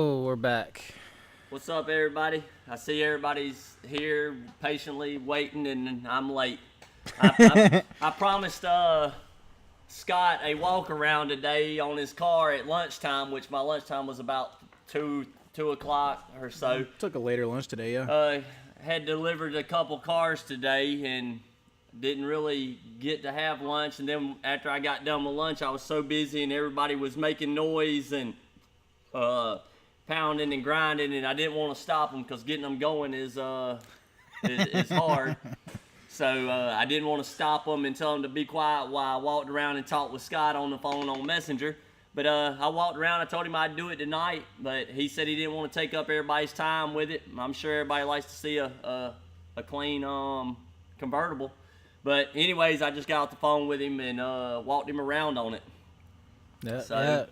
Oh, we're back. What's up, everybody? I see everybody's here patiently waiting, and I'm late. I promised Scott a walk around today on his car at lunchtime, which my lunchtime was about 2 o'clock or so. Took a later lunch today, yeah. Had delivered a couple cars today and didn't really get to have lunch. And then after I got done with lunch, I was so busy and everybody was making noise and pounding and grinding, and I didn't want to stop them because getting them going is hard. So I didn't want to stop them and tell them to be quiet while I walked around and talked with Scott on the phone on Messenger. But I walked around. I told him I'd do it tonight, but he said he didn't want to take up everybody's time with it. I'm sure everybody likes to see a clean convertible. But anyways, I just got off the phone with him and walked him around on it. Yeah. So,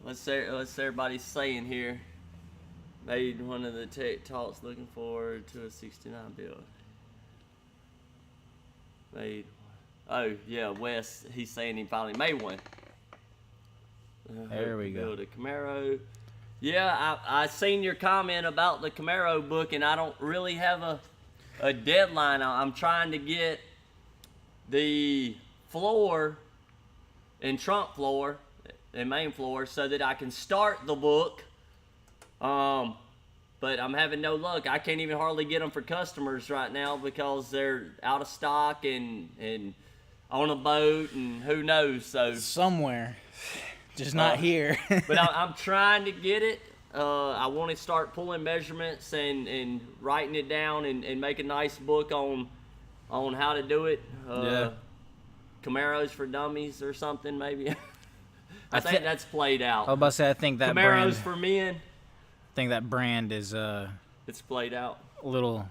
What's everybody saying here? Made one of the tech talks, looking forward to a 69 build. Made one. Oh, yeah, Wes, he's saying he finally made one. There we go. Build a Camaro. Yeah, I seen your comment about the Camaro book, and I don't really have a deadline. I'm trying to get the floor and trunk floor and main floor so that I can start the book. But I'm having no luck. I can't even hardly get them for customers right now because they're out of stock and on a boat and who knows. So somewhere, just not here. But I'm trying to get it. I want to start pulling measurements and writing it down and make a nice book on how to do it. Yeah. Camaros for Dummies or something maybe. I think that's played out. I was about to say, I think that Camaros brand. for men. I think that brand is It's played out. a little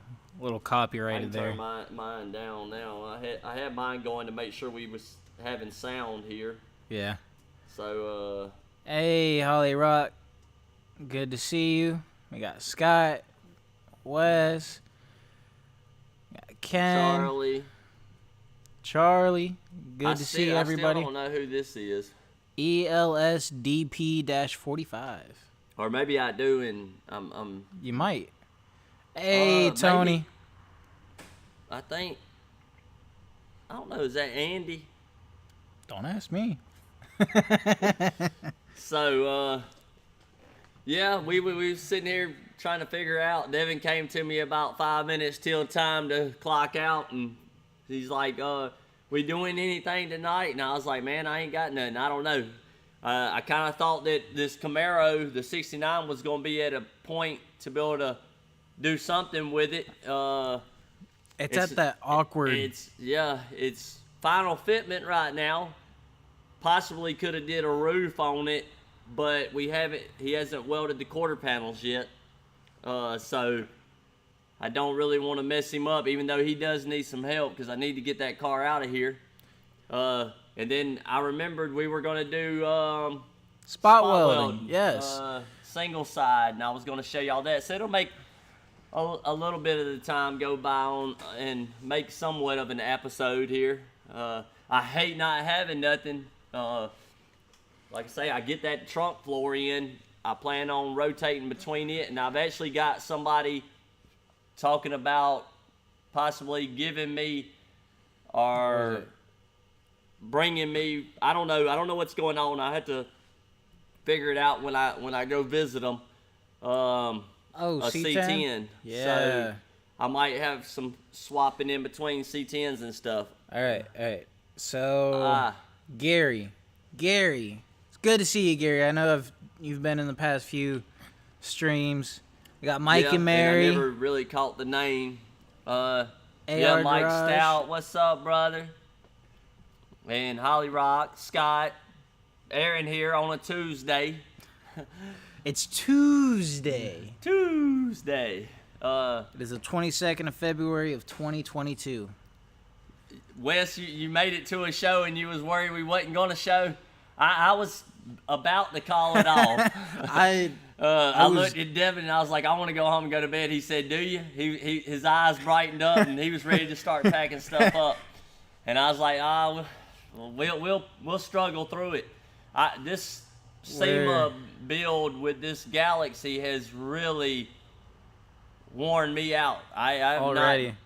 copyrighted there. I can turn mine down now. I had mine going to make sure we was having sound here. Yeah. So Hey, Holly Rock. Good to see you. We got Scott, Wes, got Ken, Charlie. Good to see everybody. I still don't know who this is. ELSDP-45. Or maybe I do, and I'm. You might. Hey, Tony. Maybe. I don't know. Is that Andy? Don't ask me. So, yeah, we were sitting here trying to figure out. Devin came to me about 5 minutes till time to clock out, and he's like, we doing anything tonight? And I was like, man, I ain't got nothing. I don't know. I kind of thought that this Camaro, the 69, was going to be at a point to be able to do something with it. It's at that awkward. It's final fitment right now. Possibly could have did a roof on it, but he hasn't welded the quarter panels yet. So I don't really want to mess him up, even though he does need some help because I need to get that car out of here. And then I remembered we were going to do spot welding. Yes. Single side, and I was going to show y'all that. So it'll make a little bit of the time go by on and make somewhat of an episode here. I hate not having nothing. Like I say, I get that trunk floor in. I plan on rotating between it, and I've actually got somebody talking about possibly giving me or bringing me. I don't know what's going on. I have to figure it out when I go visit them. A C10. Yeah. So I might have some swapping in between C10s and stuff. All right. So Gary, it's good to see you, Gary. I know you've been in the past few streams. We got Mike and Mary. And I never really caught the name. Mike Garage. Stout. What's up, brother? And Holly Rock, Scott, Aaron here on a Tuesday. It's Tuesday. It is the 22nd of February of 2022. Wes, you made it to a show and you was worried we wasn't going to show. I was about to call it off. I looked at Devin and I was like, I want to go home and go to bed. He said, do you? His eyes brightened up and he was ready to start packing stuff up. And I was like, we'll struggle through it. This SEMA build with this Galaxy has really worn me out. I've Already. not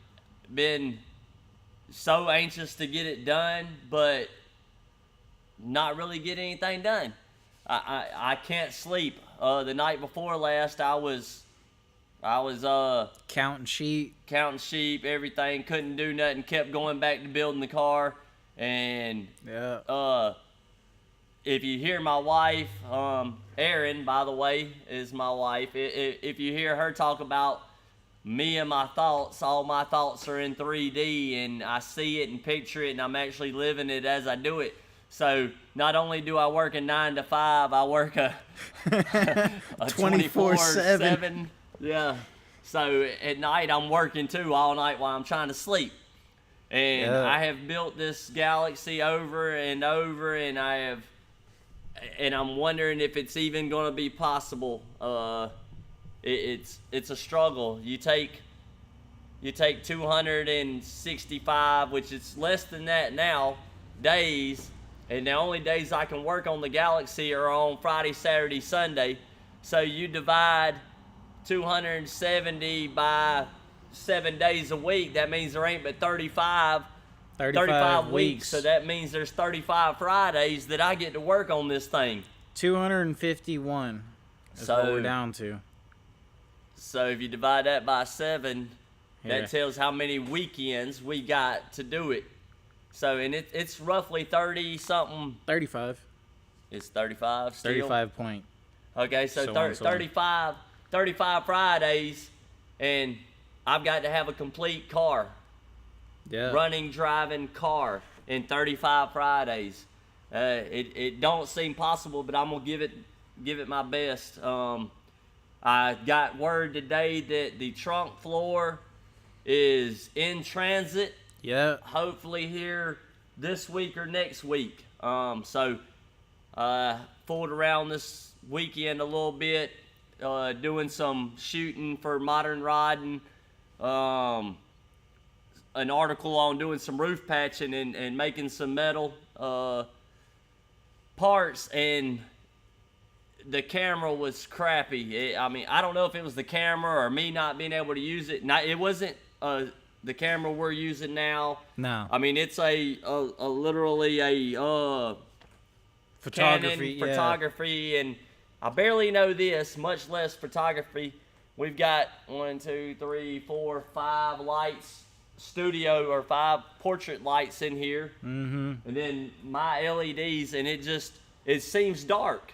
been so anxious to get it done, but not really get anything done. I can't sleep. The night before last, I was counting sheep, everything. Couldn't do nothing. Kept going back to building the car, and if you hear my wife, Erin, by the way, is my wife. If you hear her talk about me and my thoughts, all my thoughts are in 3D, and I see it and picture it, and I'm actually living it as I do it. So not only do I work a 9 to 5, I work a 24/7. Yeah. So at night I'm working too all night while I'm trying to sleep. And I have built this Galaxy over and over, and I'm wondering if it's even going to be possible. It's a struggle. You take 265, which is less than that now, days, and the only days I can work on the Galaxy are on Friday, Saturday, Sunday. So you divide 270 by 7 days a week. That means there ain't but 35 weeks. So that means there's 35 Fridays that I get to work on this thing. 251 is what we're down to. So if you divide that by 7, that tells how many weekends we got to do it. So, and it's roughly 30-something. 35. It's 35 still? 35 point. Okay, so 35 Fridays, and I've got to have a complete car. Yeah. Running, driving car in 35 Fridays. It don't seem possible, but I'm gonna give it my best. I got word today that the trunk floor is in transit. Yeah. Hopefully here this week or next week. So fooled around this weekend a little bit, doing some shooting for Modern Riding. An article on doing some roof patching and making some metal parts, and the camera was crappy. I don't know if it was the camera or me not being able to use it. It wasn't the camera we're using now. No. I mean, it's literally a photography, Canon photography, and I barely know this, much less photography. We've got 1, 2, 3, 4, 5 lights, studio or 5 portrait lights in here, and then my LEDs, and it seems dark.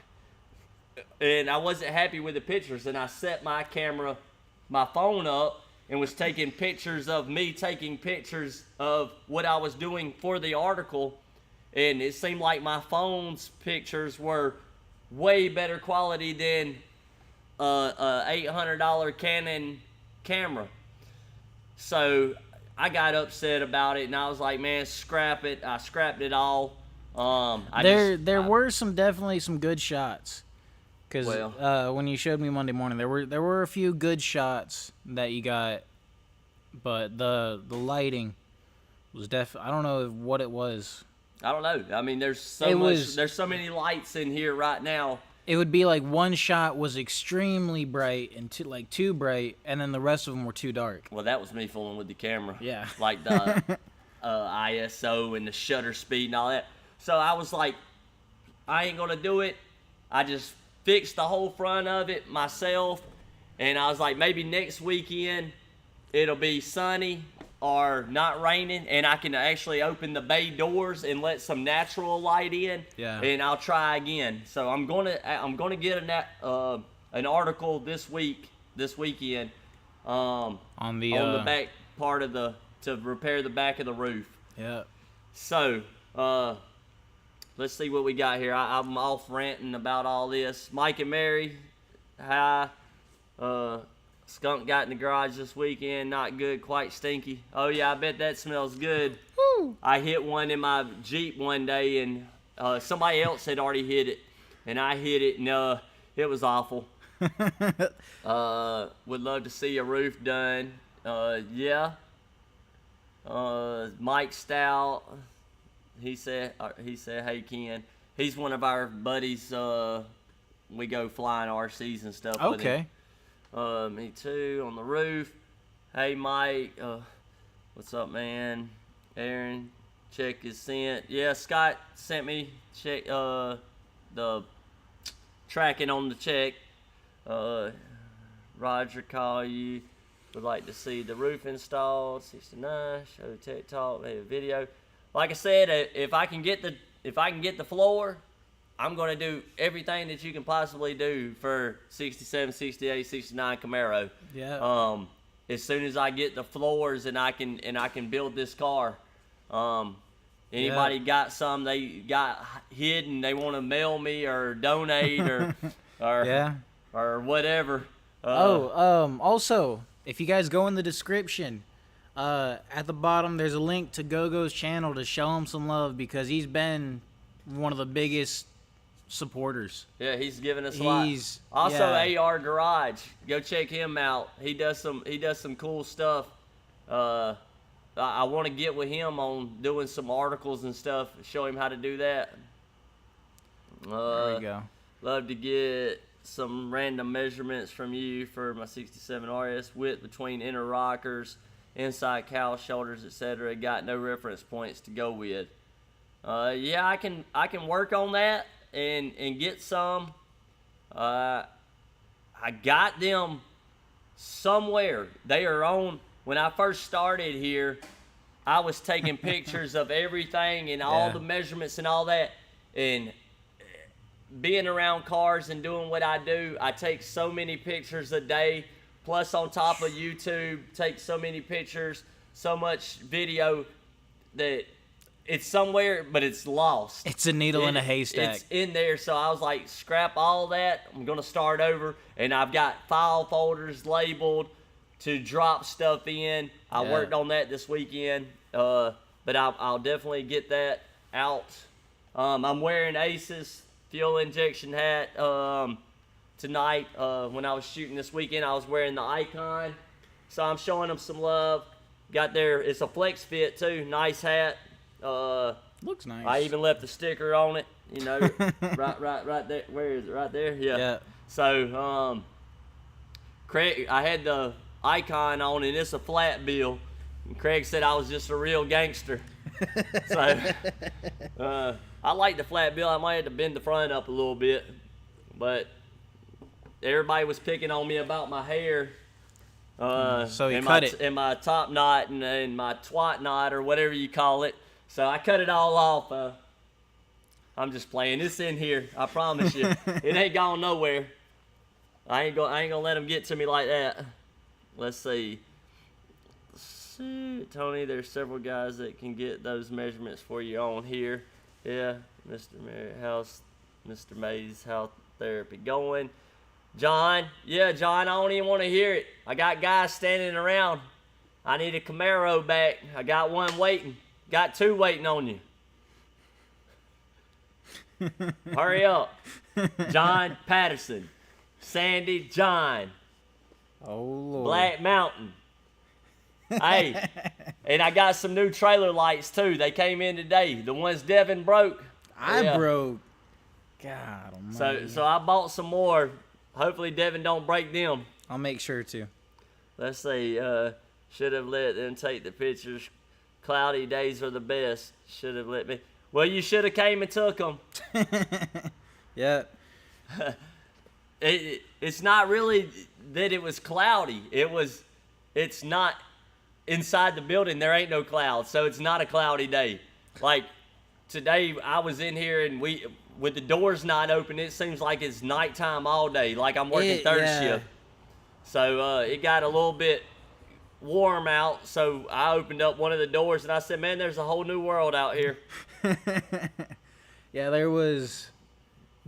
And I wasn't happy with the pictures, and I set my phone up, and was taking pictures of me taking pictures of what I was doing for the article, and it seemed like my phone's pictures were way better quality than a $800 Canon camera. So I got upset about it, and I was like, man, scrap it. I scrapped it all. There were definitely some good shots. Because when you showed me Monday morning, there were a few good shots that you got, but the lighting was I don't know what it was. I don't know. I mean, there's so many lights in here right now. It would be like one shot was extremely bright and too bright, and then the rest of them were too dark. Well, that was me fooling with the camera. Yeah. Like the ISO and the shutter speed and all that. So I was like, I ain't gonna do it. I just fixed the whole front of it myself, and I was like, maybe next weekend it'll be sunny or not raining, and I can actually open the bay doors and let some natural light in. Yeah. And I'll try again. So I'm gonna get an article this weekend on the back part of to repair the back of the roof. Yeah. So let's see what we got here. I'm off ranting about all this. Mike and Mary, hi. Skunk got in the garage this weekend. Not good, quite stinky. Oh yeah, I bet that smells good. Woo. I hit one in my Jeep one day, and somebody else had already hit it, and I hit it, and it was awful. Would love to see a roof done. Yeah. Mike Stout. He said, hey Ken. He's one of our buddies. We go flying RCs and stuff. Okay. With him. Me too. On the roof. Hey Mike, what's up, man? Aaron, check is sent. Yeah, Scott sent me check the tracking on the check. Roger, call you. Would like to see the roof installed. 69. Show tech talk. Maybe a video. Like I said, if I can get the floor, I'm gonna do everything that you can possibly do for 67, 68, 69 Camaro. Yeah. As soon as I get the floors and I can build this car. Anybody got some they got hidden they want to mail me or donate or or whatever. Also, if you guys go in the description, at the bottom there's a link to Gogo's channel to show him some love because he's been one of the biggest supporters. Yeah, he's giving us a lot. Also, AR Garage, go check him out. He does some cool stuff. I want to get with him on doing some articles and stuff. Show him how to do that. There we go. Love to get some random measurements from you for my 67 RS. Width between inner rockers, inside cowl shoulders, etc. Got no reference points to go with. Yeah, I can work on that and get some. I got them somewhere. They are on. When I first started here, I was taking pictures of everything and all the measurements and all that. And being around cars and doing what I do, I take so many pictures a day. Plus, on top of YouTube, take so many pictures, so much video that it's somewhere, but it's lost. It's a needle in a haystack. It's in there, so I was like, scrap all that. I'm going to start over. And I've got file folders labeled to drop stuff in. I worked on that this weekend, but I'll definitely get that out. I'm wearing Ace's fuel injection hat tonight. When I was shooting this weekend, I was wearing the Icon, so I'm showing them some love. Got there, it's a flex fit too, nice hat. Looks nice. I even left the sticker on it, you know, right there. Where is it? Right there? Yeah. So, Craig, I had the Icon on, and it's a flat bill. And Craig said I was just a real gangster. So, I like the flat bill. I might have to bend the front up a little bit, but everybody was picking on me about my hair. So you cut it. And my top knot and my twat knot or whatever you call it. So I cut it all off. I'm just playing. It's in here. I promise you. It ain't gone nowhere. I ain't gonna let them get to me like that. Let's see. Tony, there's several guys that can get those measurements for you on here. Yeah, Mr. Merritt, how's Mr. Mays Health Therapy going? John, yeah, John, I don't even want to hear it. I got guys standing around. I need a Camaro back. I got one waiting. Got two waiting on you. Hurry up. John Patterson. Sandy John. Oh, Lord. Black Mountain. Hey, and I got some new trailer lights too. They came in today. The ones Devin broke. I broke. God almighty. So I bought some more. Hopefully Devin don't break them. I'll make sure to. Let's see. Should have let them take the pictures. Cloudy days are the best. Should have let me. Well, you should have came and took them. Yeah. It's not really that it was cloudy. It's not inside the building. There ain't no clouds, so it's not a cloudy day. Like today, I was in here and with the doors not open, it seems like it's nighttime all day. Like I'm working third shift. So it got a little bit warm out, so I opened up one of the doors and I said, man, there's a whole new world out here. Yeah, there was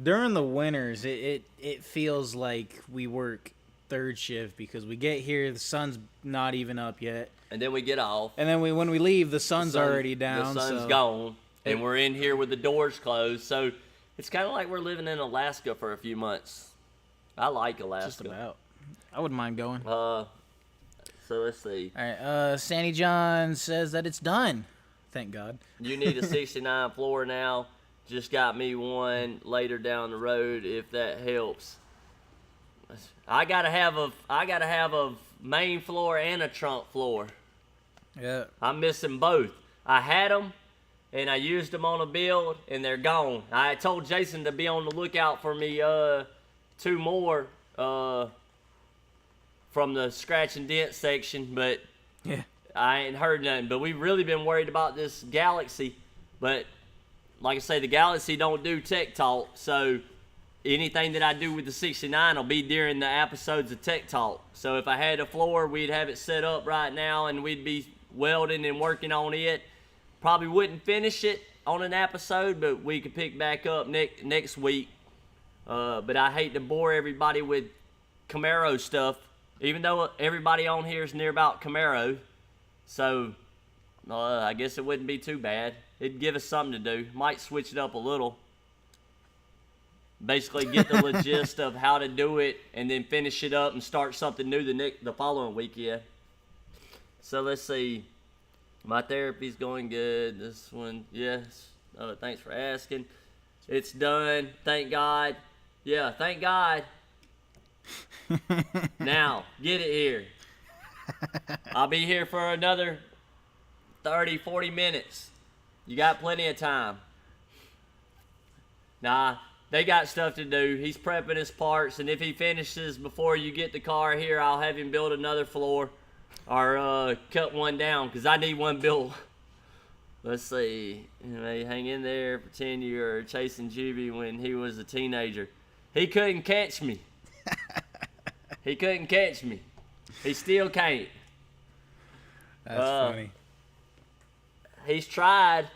during the winters it feels like we work third shift because we get here, the sun's not even up yet, and then we get off, and then when we leave, the sun's already down. The sun's gone, and we're in here with the doors closed. So it's kind of like we're living in Alaska for a few months. I like Alaska. Just about. I wouldn't mind going. So let's see. All right. Sandy John says that it's done. Thank God. You need a 69 floor now. just got me one later down the road, if that helps. I gotta have a main floor and a trunk floor. Yeah. I'm missing both. I had them, and I used them on a build, and they're gone. I told Jason to be on the lookout for me 2 more from the scratch and dent section, but yeah, I ain't heard nothing. But we've really been worried about this Galaxy. But like I say, the Galaxy don't do Tech Talk, so anything that I do with the 69 will be during the episodes of Tech Talk. So if I had a floor, we'd have it set up right now, and we'd be welding and working on it. Probably wouldn't finish it on an episode, but we could pick back up next week. But I hate to bore everybody with Camaro stuff, even though everybody on here is near about Camaro. So I guess it wouldn't be too bad. It'd give us something to do. Might switch it up a little. Basically get the gist of how to do it, and then finish it up and start something new the following weekend. So let's see. My therapy's going good. This one, yes. Thanks for asking. It's done. Thank God. Yeah, thank God. Now, get it here. I'll be here for another 30, 40 minutes. You got plenty of time. Nah, they got stuff to do. He's prepping his parts, and if he finishes before you get the car here, I'll have him build another floor or cut one down, because I need one built. Let's see. Hang in there, pretend you were chasing Juvie when he was a teenager. He couldn't catch me. He couldn't catch me. He still can't. That's funny. He's tried,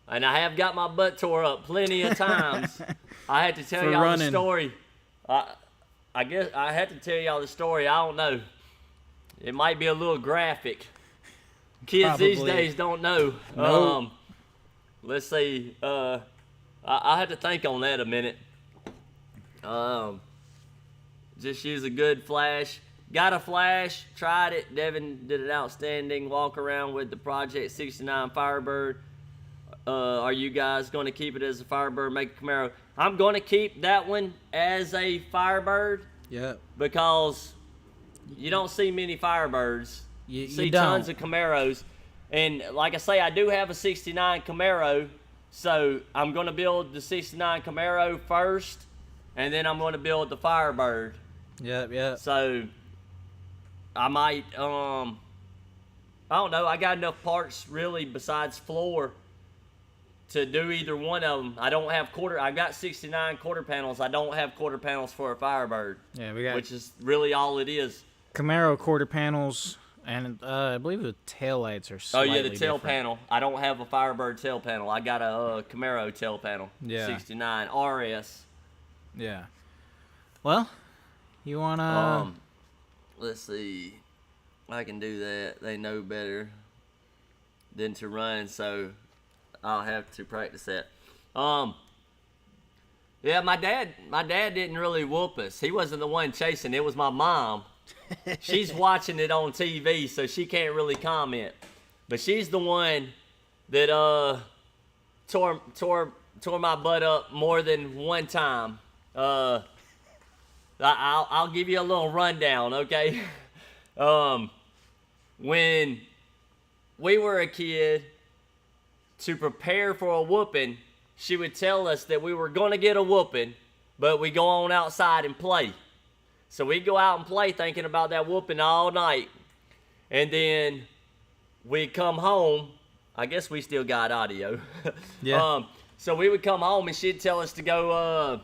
and I have got my butt tore up plenty of times. I had to tell y'all the story. I guess I had to tell y'all the story. I don't know. It might be a little graphic. Kids Probably. These days don't know. Nope. Let's see. I had to think on that a minute. Just use a good flash. Got a flash. Tried it. Devin did an outstanding walk around with the Project 69 Firebird. Are you guys going to keep it as a Firebird, make a Camaro? I'm going to keep that one as a Firebird. Yeah. Because you don't see many Firebirds. You see don't. tons of Camaros. And like I say, I do have a 69 Camaro. So I'm going to build the 69 Camaro first. And then I'm going to build the Firebird. Yeah. So I might, I don't know. I got enough parts really besides floor to do either one of them. I don't have I got 69 quarter panels. I don't have quarter panels for a Firebird. Yeah, we got, which is really all it is. Camaro quarter panels, and I believe the tail lights are slightly the tail different. panel. I don't have a Firebird tail panel. I got a Camaro tail panel. Yeah. 69 RS. Yeah. Well, you wanna? Let's see. I can do that. They know better than to run, so I'll have to practice that. Yeah, my dad didn't really whoop us. He wasn't the one chasing. It was my mom. She's watching it on TV, so she can't really comment. But she's the one that tore my butt up more than one time. I'll give you a little rundown, okay? When we were a kid, to prepare for a whooping, she would tell us that we were going to get a whooping, but we go on outside and play. So we go out and play thinking about that whooping all night. And then we come home. I guess we still got audio. Yeah. So we would come home and she'd tell us to go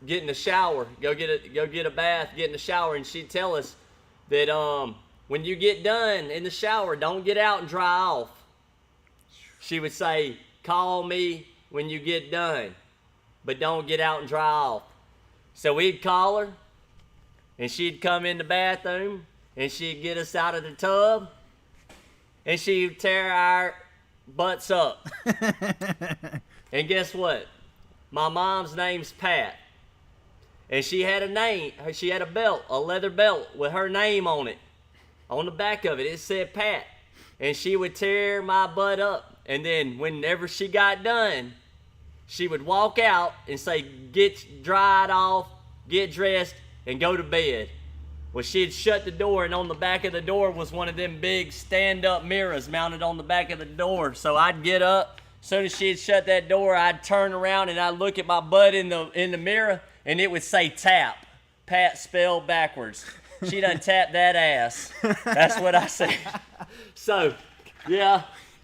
get in the shower, go get a bath, get in the shower, and she'd tell us that when you get done in the shower, don't get out and dry off. She would say, call me when you get done, but don't get out and dry off. So we'd call her, and she'd come in the bathroom, and she'd get us out of the tub, and she'd tear our butts up. And guess what? My mom's name's Pat. And she had a belt, a leather belt with her name on it. On the back of it, it said Pat. And she would tear my butt up. And then whenever she got done, she would walk out and say, get dried off, get dressed, and go to bed. Well, she had shut the door, and on the back of the door was one of them big stand-up mirrors mounted on the back of the door. So I'd get up. As soon as she had shut that door, I'd turn around and I'd look at my butt in the mirror, and it would say tap. Pat spelled backwards. She done tapped that ass. That's what I said. So, yeah,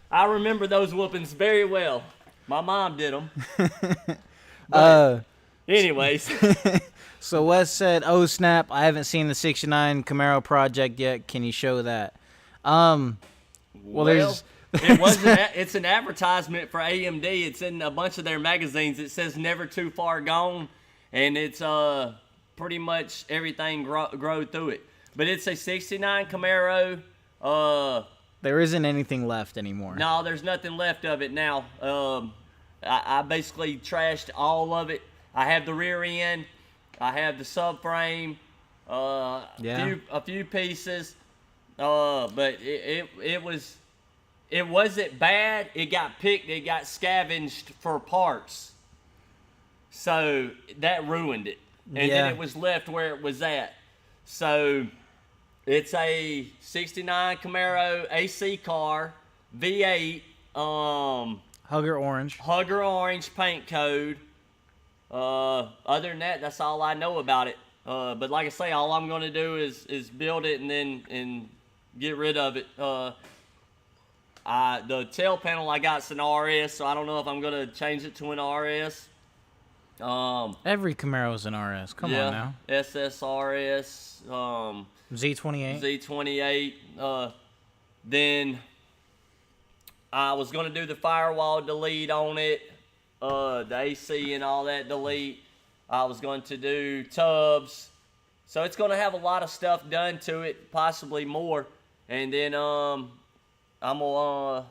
I remember those whoopings very well. My mom did them. Anyways. So Wes said, "Oh snap! I haven't seen the '69 Camaro project yet. Can you show that?" There's it's an advertisement for AMD. It's in a bunch of their magazines. It says "Never Too Far Gone," and it's pretty much everything grow through it. But it's a '69 Camaro. There isn't anything left anymore. No, there's nothing left of it now. I basically trashed all of it. I have the rear end. I have the subframe, a few pieces, but it wasn't bad. It got picked. It got scavenged for parts, so that ruined it. And then it was left where it was at. So it's a '69 Camaro AC car, V8, Hugger orange paint code. Other than that, that's all I know about it. But like I say, all I'm going to do is build it and get rid of it. The tail panel I got's an RS, so I don't know if I'm going to change it to an RS. Every Camaro's an RS. Come on now. SSRS. Z28. Z28. Then I was going to do the firewall delete on it. The AC and all that delete. I was going to do tubs. So it's going to have a lot of stuff done to it, possibly more. And then I'm going to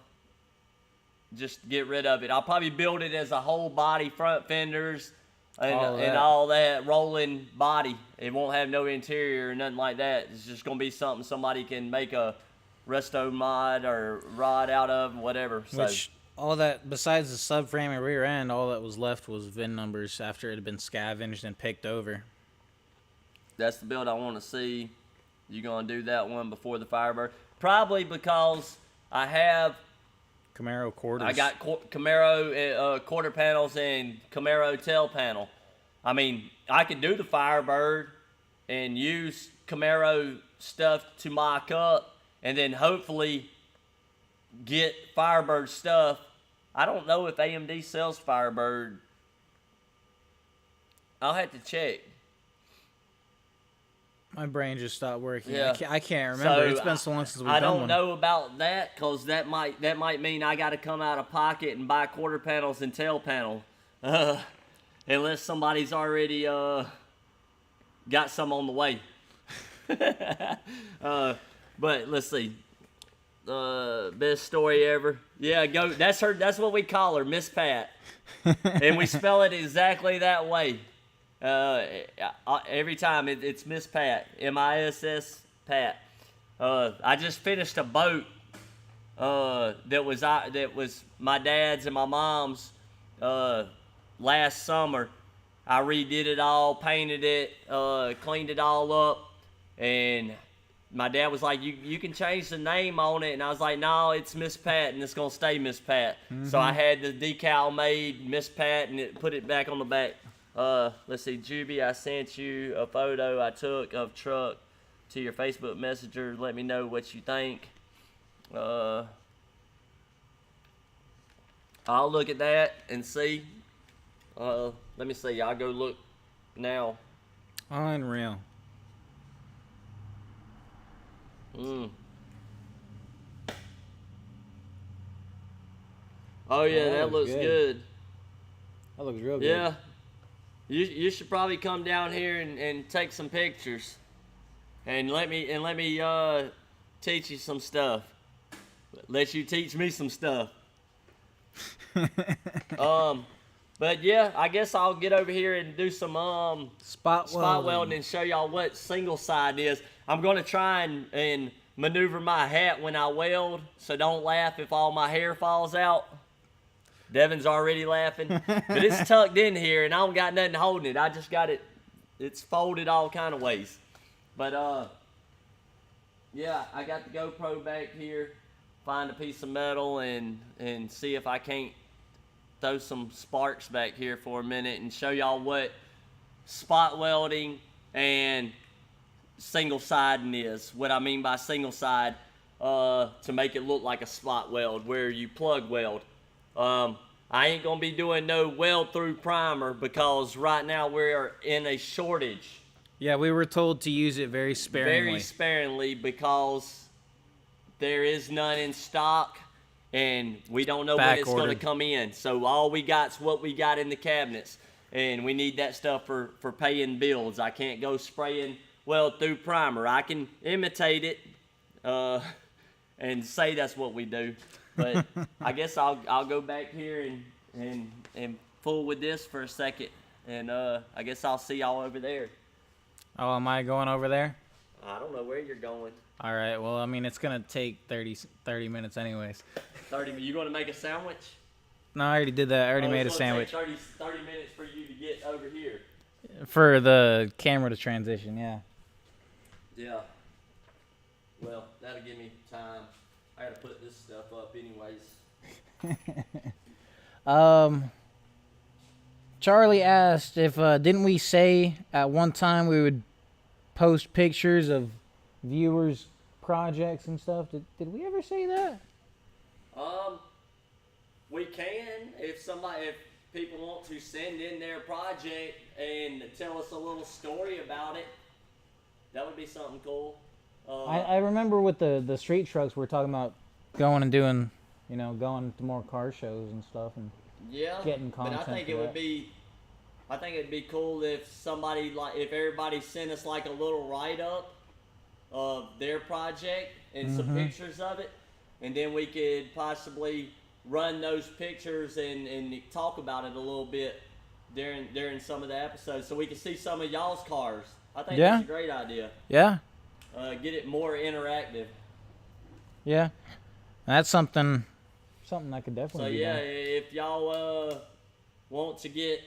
just get rid of it. I'll probably build it as a whole body, front fenders, and all that, rolling body. It won't have no interior or nothing like that. It's just going to be something somebody can make a resto mod or rod out of, whatever. Which, all that, besides the subframe and rear end, all that was left was VIN numbers after it had been scavenged and picked over. That's the build I want to see. You going to do that one before the Firebird? Probably because I have Camaro quarters. I got Camaro quarter panels and Camaro tail panel. I mean, I could do the Firebird and use Camaro stuff to mock up and then hopefully get Firebird stuff. I don't know if AMD sells Firebird. I'll have to check. My brain just stopped working. Yeah. I can't remember. So it's been so long since we've done one. I don't know about that because that might mean I got to come out of pocket and buy quarter panels and tail panel, unless somebody's already got some on the way. But let's see. Best story ever. Yeah, go. That's her. That's what we call her, Miss Pat, and we spell it exactly that way. Every time it's Miss Pat, MISS Pat. I just finished a boat that was my dad's and my mom's last summer. I redid it all, painted it, cleaned it all up, and my dad was like, you can change the name on it. And I was like, no, it's Miss Pat, and it's going to stay Miss Pat. Mm-hmm. So I had the decal made, Miss Pat, and put it back on the back. Let's see, Juby, I sent you a photo I took of truck to your Facebook Messenger. Let me know what you think. I'll look at that and see. Let me see. I'll go look now. Unreal. Oh yeah, that looks good. That looks real good. Yeah. You should probably come down here and take some pictures, and let me teach you some stuff. Let you teach me some stuff. But yeah, I guess I'll get over here and do some spot welding and show y'all what single side is. I'm gonna try and maneuver my hat when I weld, so don't laugh if all my hair falls out. Devin's already laughing, but it's tucked in here, and I don't got nothing holding it. I just got it. It's folded all kind of ways. But yeah, I got the GoPro back here. Find a piece of metal and see if I can't throw some sparks back here for a minute and show y'all what spot welding and single siding is. What I mean by single side, to make it look like a spot weld where you plug weld. I ain't gonna be doing no weld through primer because right now we're in a shortage. Yeah, we were told to use it very sparingly. Very sparingly because there is none in stock and we don't know when it's going to come in. So all we got's what we got in the cabinets, and we need that stuff for paying bills. I can't go spraying weld through primer. I can imitate it and say that's what we do, but I guess I'll go back here and fool with this for a second, and I guess I'll see y'all over there. Oh, am I going over there? I don't know where you're going. All right. Well, I mean, it's going to take 30 minutes anyways. 30. You going to make a sandwich? No, I already did that. I already made a sandwich. Take 30 minutes for you to get over here. For the camera to transition, yeah. Yeah. Well, that'll give me time. I got to put this stuff up anyways. Charlie asked if, didn't we say at one time we would post pictures of viewers' projects and stuff? Did we ever say that? We can if people want to send in their project and tell us a little story about it. That would be something cool. I remember with the street trucks we were talking about going and doing, going to more car shows and stuff and getting content. But I think it'd be cool if if everybody sent us like a little write-up of their project and some pictures of it, and then we could possibly run those pictures and talk about it a little bit during some of the episodes, so we can see some of y'all's cars. I think that's a great idea. Yeah. Get it more interactive. Yeah. That's something I could definitely do. So yeah, if y'all want to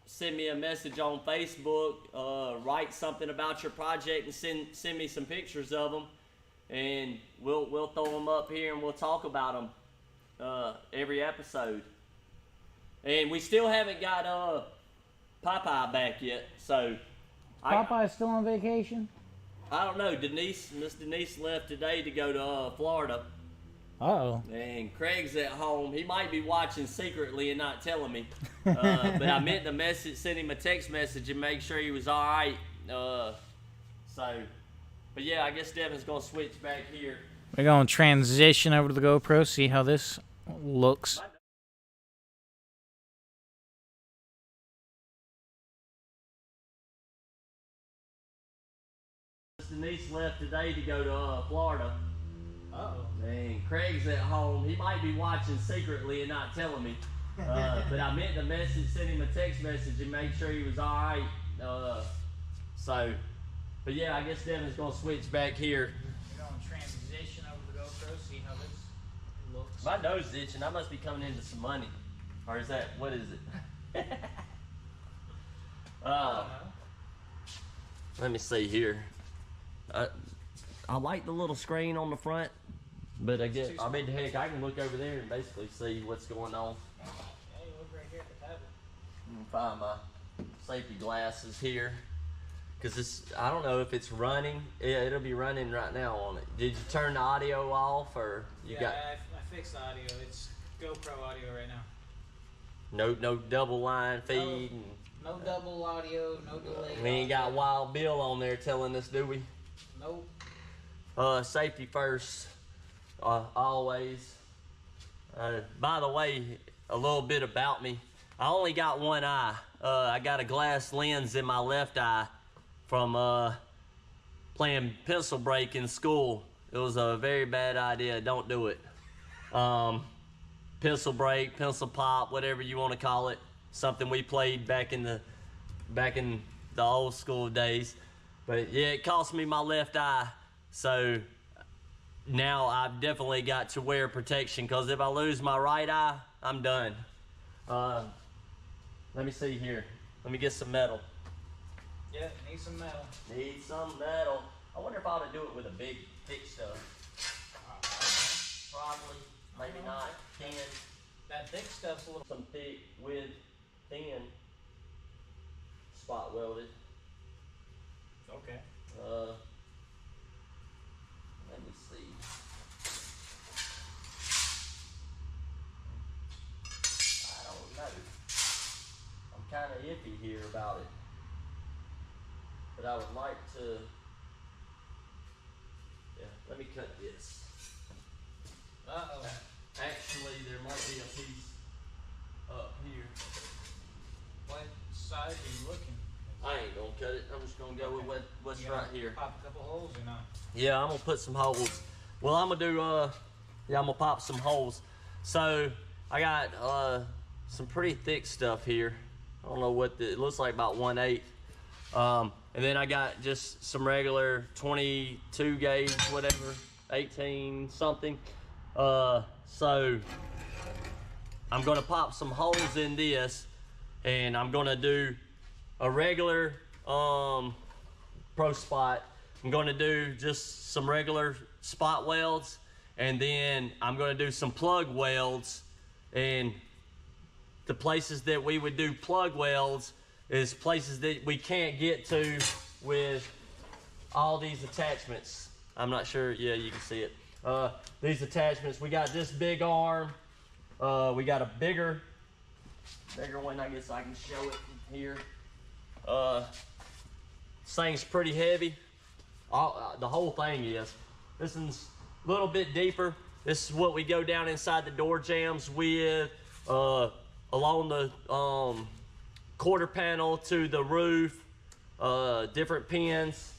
send me a message on Facebook, write something about your project and send me some pictures of them, and we'll throw them up here and we'll talk about them every episode. And we still haven't got Popeye back yet, so Popeye's still on vacation? I don't know. Miss Denise left today to go to Florida. Uh-oh. And Craig's at home. He might be watching secretly and not telling me. But I meant to send him a text message and make sure he was all right. But yeah, I guess Devin's going to switch back here. We're going to transition over to the GoPro, see how this looks. Denise left today to go to Florida. Uh-oh. And Craig's at home. He might be watching secretly and not telling me. But I meant to send him a text message and make sure he was all right. But yeah, I guess Devin's going to switch back here. We're going to transition over the GoPro, see how this looks. My nose is itching. I must be coming into some money. Or is that, what is it? Let me see here. I like the little screen on the front, but I mean, heck, I can look over there and basically see what's going on. Yeah, you look right here at the tablet. Find my safety glasses here, because I don't know if it's running. Yeah, it'll be running right now on it. Did you turn the audio off, or you got? I fixed the audio. It's GoPro audio right now. No double line feed. No double audio, no delay. We ain't got Wild Bill on there telling us, do we? Nope. Safety first, always. By the way, a little bit about me. I only got one eye. I got a glass lens in my left eye from playing pencil break in school. It was a very bad idea. Don't do it. Pencil break, pencil pop, whatever you want to call it. Something we played back in the old school days. But yeah, it cost me my left eye. So now I've definitely got to wear protection, because if I lose my right eye, I'm done. Let me see here. Let me get some metal. Yeah, need some metal. Need some metal. I wonder if I ought to do it with a big, thick stuff. Probably, maybe not. Thin. That thick stuff's a little... Some thick with thin. Spot welded. Okay. Let me see. I don't know. I'm kind of iffy here about it. But I would like to, yeah, let me cut this. Uh-oh. Actually, there might be a piece up here. What side are you looking? I ain't gonna cut it. I'm just gonna go with what's right here. Pop a couple holes or not? Yeah, I'm gonna put some holes. Well, I'm gonna do, yeah, I'm gonna pop some holes. So, I got some pretty thick stuff here. I don't know what it looks like, about 1/8. And then I got just some regular 22 gauge, whatever, 18 something. So I'm gonna pop some holes in this, and I'm gonna do a regular pro spot. I'm gonna do just some regular spot welds, and then I'm gonna do some plug welds. And the places that we would do plug welds is places that we can't get to with all these attachments. I'm not sure, yeah, you can see it. These attachments, we got this big arm. We got a bigger one, I guess I can show it here. This thing's pretty heavy. The whole thing is. This one's a little bit deeper. This is what we go down inside the door jambs with, along the quarter panel to the roof, different pins.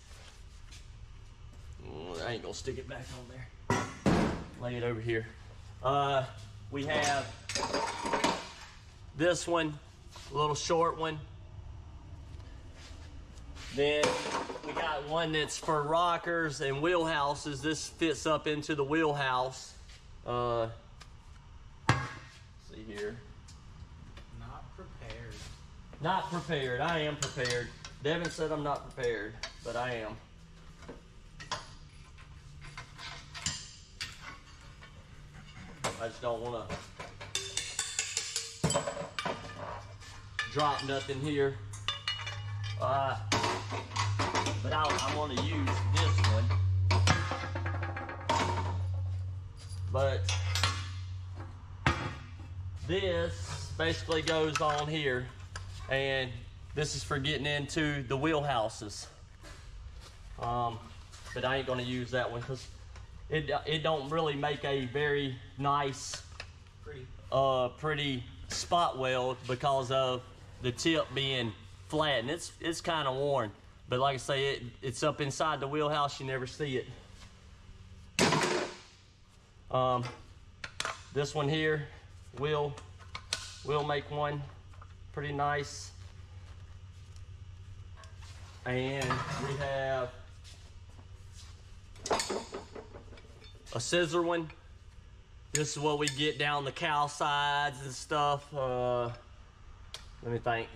I ain't gonna stick it back on there. Lay it over here. We have this one, a little short one. Then we got one that's for rockers and wheelhouses. This fits up into the wheelhouse. See here. Not prepared. Not prepared. I am prepared. Devin said I'm not prepared, but I am. I just don't want to drop nothing here. But I'm going to use this one. But this basically goes on here, and this is for getting into the wheelhouses. But I ain't going to use that one because it don't really make a very nice, pretty spot weld because of the tip being flat, and it's kind of worn. But like I say, it's up inside the wheelhouse. You never see it. This one here, we'll make one pretty nice. And we have a scissor one. This is what we get down the cow sides and stuff. Let me think.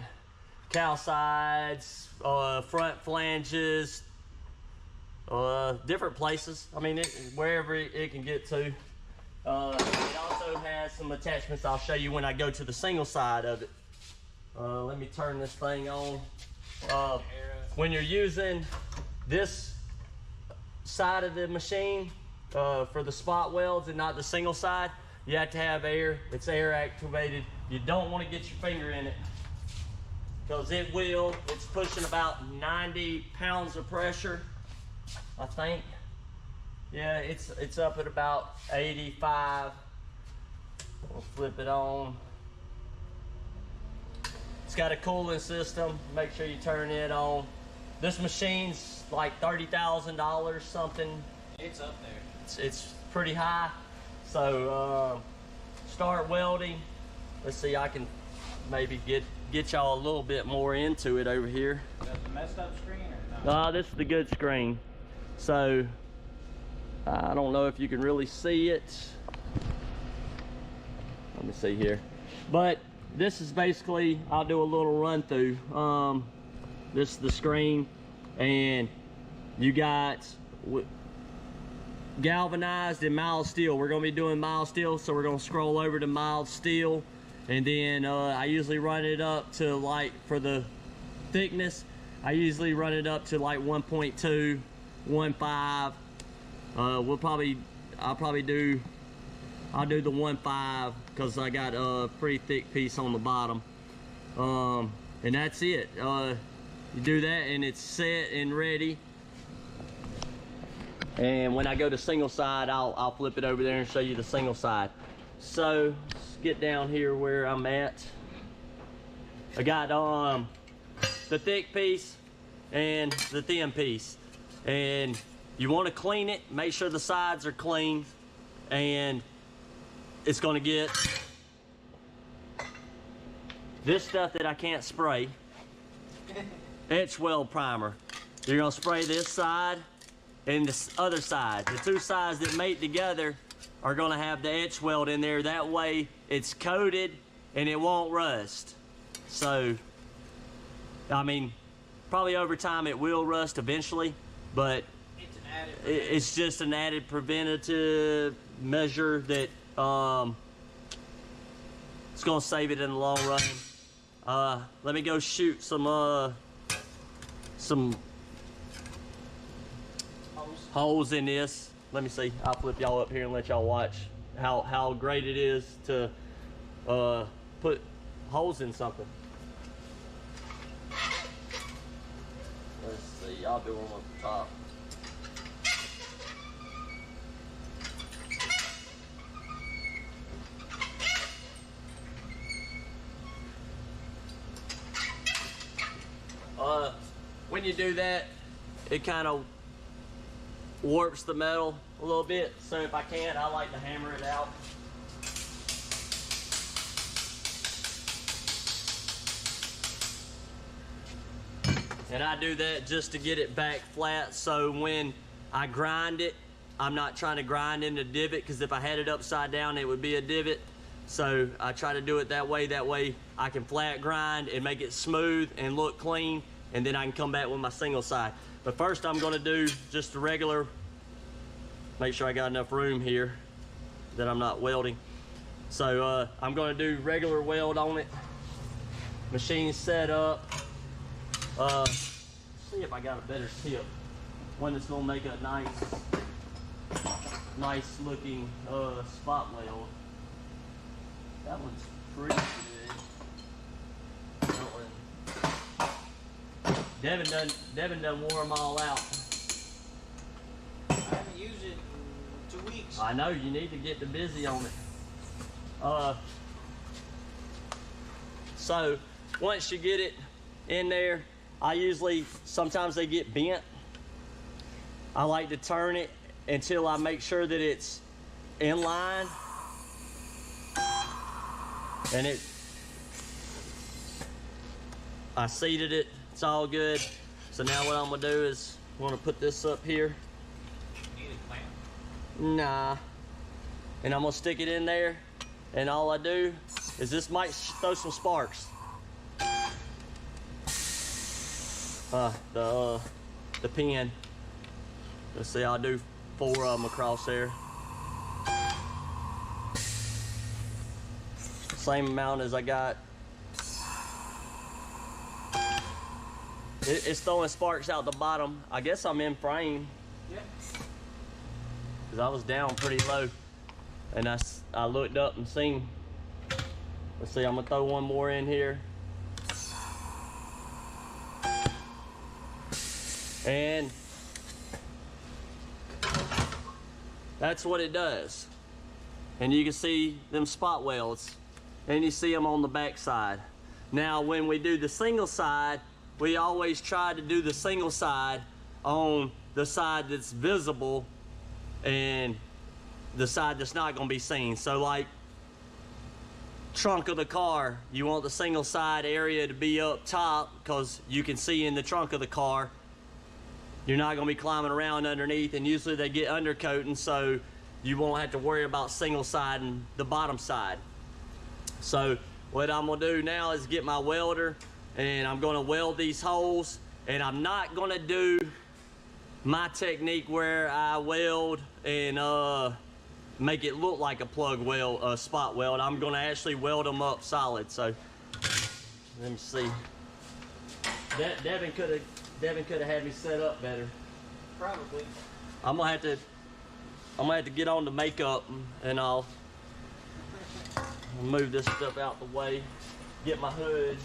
Cow sides, front flanges, different places. I mean, wherever it can get to. It also has some attachments I'll show you when I go to the single side of it. Let me turn this thing on. When you're using this side of the machine for the spot welds and not the single side, you have to have air. It's air activated. You don't want to get your finger in it, because it's pushing about 90 pounds of pressure, I think. Yeah, it's up at about 85. We'll flip it on. It's got a cooling system. Make sure you turn it on. This machine's like $30,000 something. It's up there. It's pretty high. So start welding. Let's see, I can maybe get y'all a little bit more into it over here. Is that the messed up screen or not? This is the good screen. So I don't know if you can really see it. Let me see here. But this is basically, I'll do a little run through. This is the screen, and you got galvanized and mild steel. We're gonna be doing mild steel, so we're gonna scroll over to mild steel, and then I usually run it up to, like, for the thickness, I usually run it up to like 1.2, 1.5. I'll do the 1.5 because I got a pretty thick piece on the bottom. And that's it. You do that and it's set and ready. And when I go to single side, I'll flip it over there and show you the single side. So let's get down here where I'm at. I got the thick piece and the thin piece. And you want to clean it, make sure the sides are clean, and it's going to get this stuff that I can't spray. Etch weld primer. You're going to spray this side and this other side. The two sides that mate together are going to have the etch weld in there. That way it's coated and it won't rust. So, I mean, probably over time it will rust eventually, but it's just an added preventative measure that it's gonna save it in the long run. Let me go shoot some holes in this. Let me see. I'll flip y'all up here and let y'all watch how great it is to put holes in something. Let's see. I'll do one at the top. When you do that, it kind of warps the metal a little bit. So if I can, I like to hammer it out. And I do that just to get it back flat, so when I grind it, I'm not trying to grind in the divot, because if I had it upside down, it would be a divot. So I try to do it that way I can flat grind and make it smooth and look clean, and then I can come back with my single side. But first I'm gonna do just a regular, make sure I got enough room here that I'm not welding. So I'm gonna do regular weld on it. Machine set up. See if I got a better tip. One that's gonna make a nice looking spot weld. That one's pretty good. Devin done wore them all out. I haven't used it in 2 weeks. I know, you need to get busy on it. So once you get it in there, sometimes they get bent. I like to turn it until I make sure that it's in line. And I seated it, it's all good. So now what I'm gonna do is, I'm gonna put this up here. Need a clamp? Nah. And I'm gonna stick it in there, and all I do is this might throw some sparks. The pin. Let's see, I'll do 4 of them across there. Same amount as I got. It's throwing sparks out the bottom. I guess I'm in frame. Yep. Because I was down pretty low. And I looked up and seen. Let's see, I'm gonna throw one more in here. And that's what it does. And you can see them spot welds. And you see them on the back side. Now when we do the single side, we always try to do the single side on the side that's visible and the side that's not going to be seen. So like trunk of the car, you want the single side area to be up top because you can see in the trunk of the car. you're not gonna be climbing around underneath, and usually they get undercoating, so you won't have to worry about single siding the bottom side. So what I'm gonna do now is get my welder, and I'm gonna weld these holes, and I'm not gonna do my technique where I weld and make it look like a plug weld, spot weld. I'm gonna actually weld them up solid. So let me see. Devin could have had me set up better. Probably. I'm gonna have to get on the makeup, and I'll move this stuff out the way. Get my hood.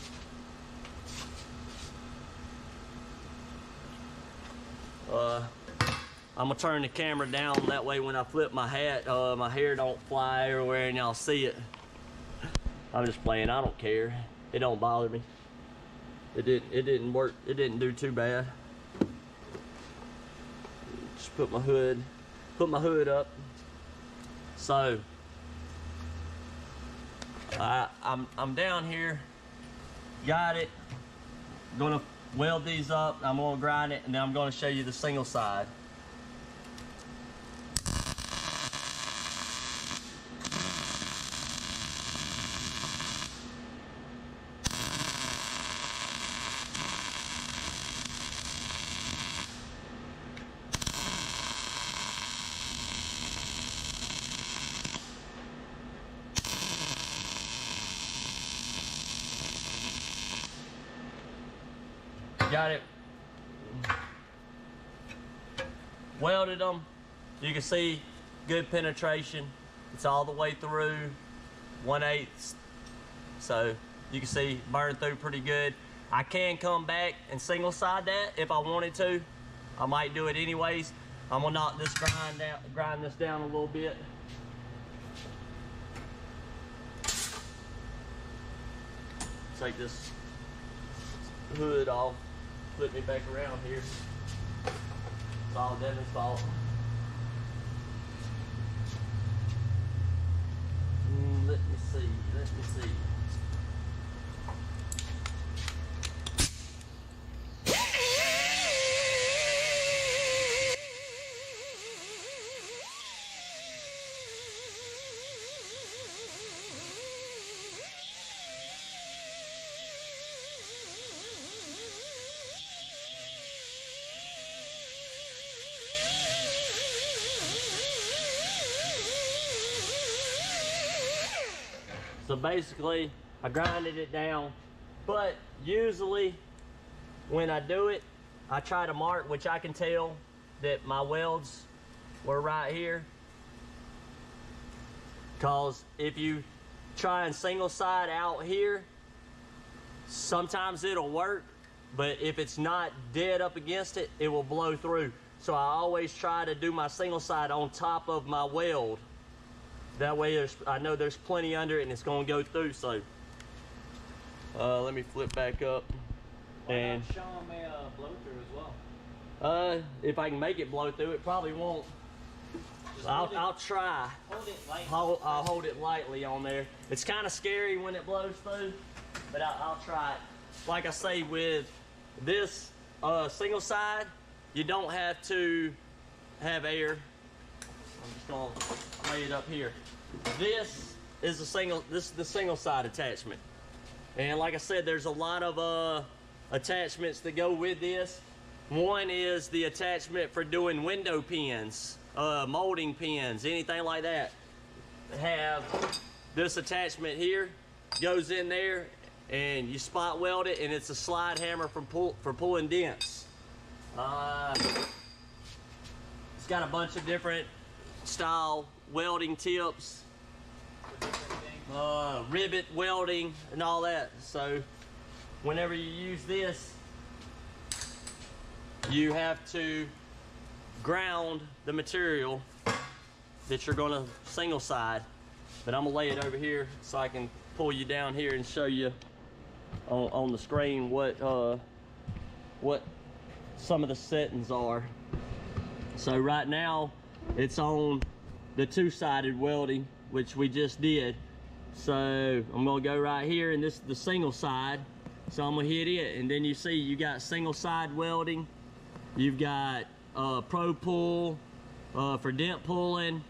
I'm gonna turn the camera down, that way when I flip my hat, my hair don't fly everywhere and y'all see it. I'm just playing, I don't care. It don't bother me. It didn't work, it didn't do too bad. Just put my hood up. So I'm down here, got it. Gonna weld these up, I'm gonna grind it, and then I'm gonna show you the single side. Got it welded them. You can see good penetration. It's all the way through 1/8, so you can see burn through pretty good. I can come back and single side that if I wanted to. I might do it anyways. I'm gonna knock this grind this down a little bit. Take this hood off. Flip me back around here. It's all Devin's fault. Let me see. So basically, I grinded it down, but usually when I do it, I try to mark, which I can tell that my welds were right here. Cause if you try and single side out here, sometimes it'll work, but if it's not dead up against it, it will blow through. So I always try to do my single side on top of my weld. That way I know there's plenty under it and it's gonna go through. So let me flip back up. Why not show them a blow through as well? If I can make it blow through, it probably won't. I'll try. Hold it lightly. I'll hold it lightly on there. It's kind of scary when it blows through, but I'll try it. Like I say, with this single side, you don't have to have air. I'm just gonna lay it up here. This is the single side attachment, and like I said, there's a lot of attachments that go with this. One is the attachment for doing window pins, molding pins, anything like that. Have this attachment here, goes in there, and you spot weld it, and it's a slide hammer for pulling dents. It's got a bunch of different style welding tips, rivet welding and all that. So whenever you use this, you have to ground the material that you're gonna single side. But I'm gonna lay it over here so I can pull you down here and show you on the screen what some of the settings are. So right now it's on the two-sided welding, which we just did. So I'm gonna go right here, and this is the single side. So I'm gonna hit it, and then you see you got single side welding, You've got Pro Pull for dent pulling.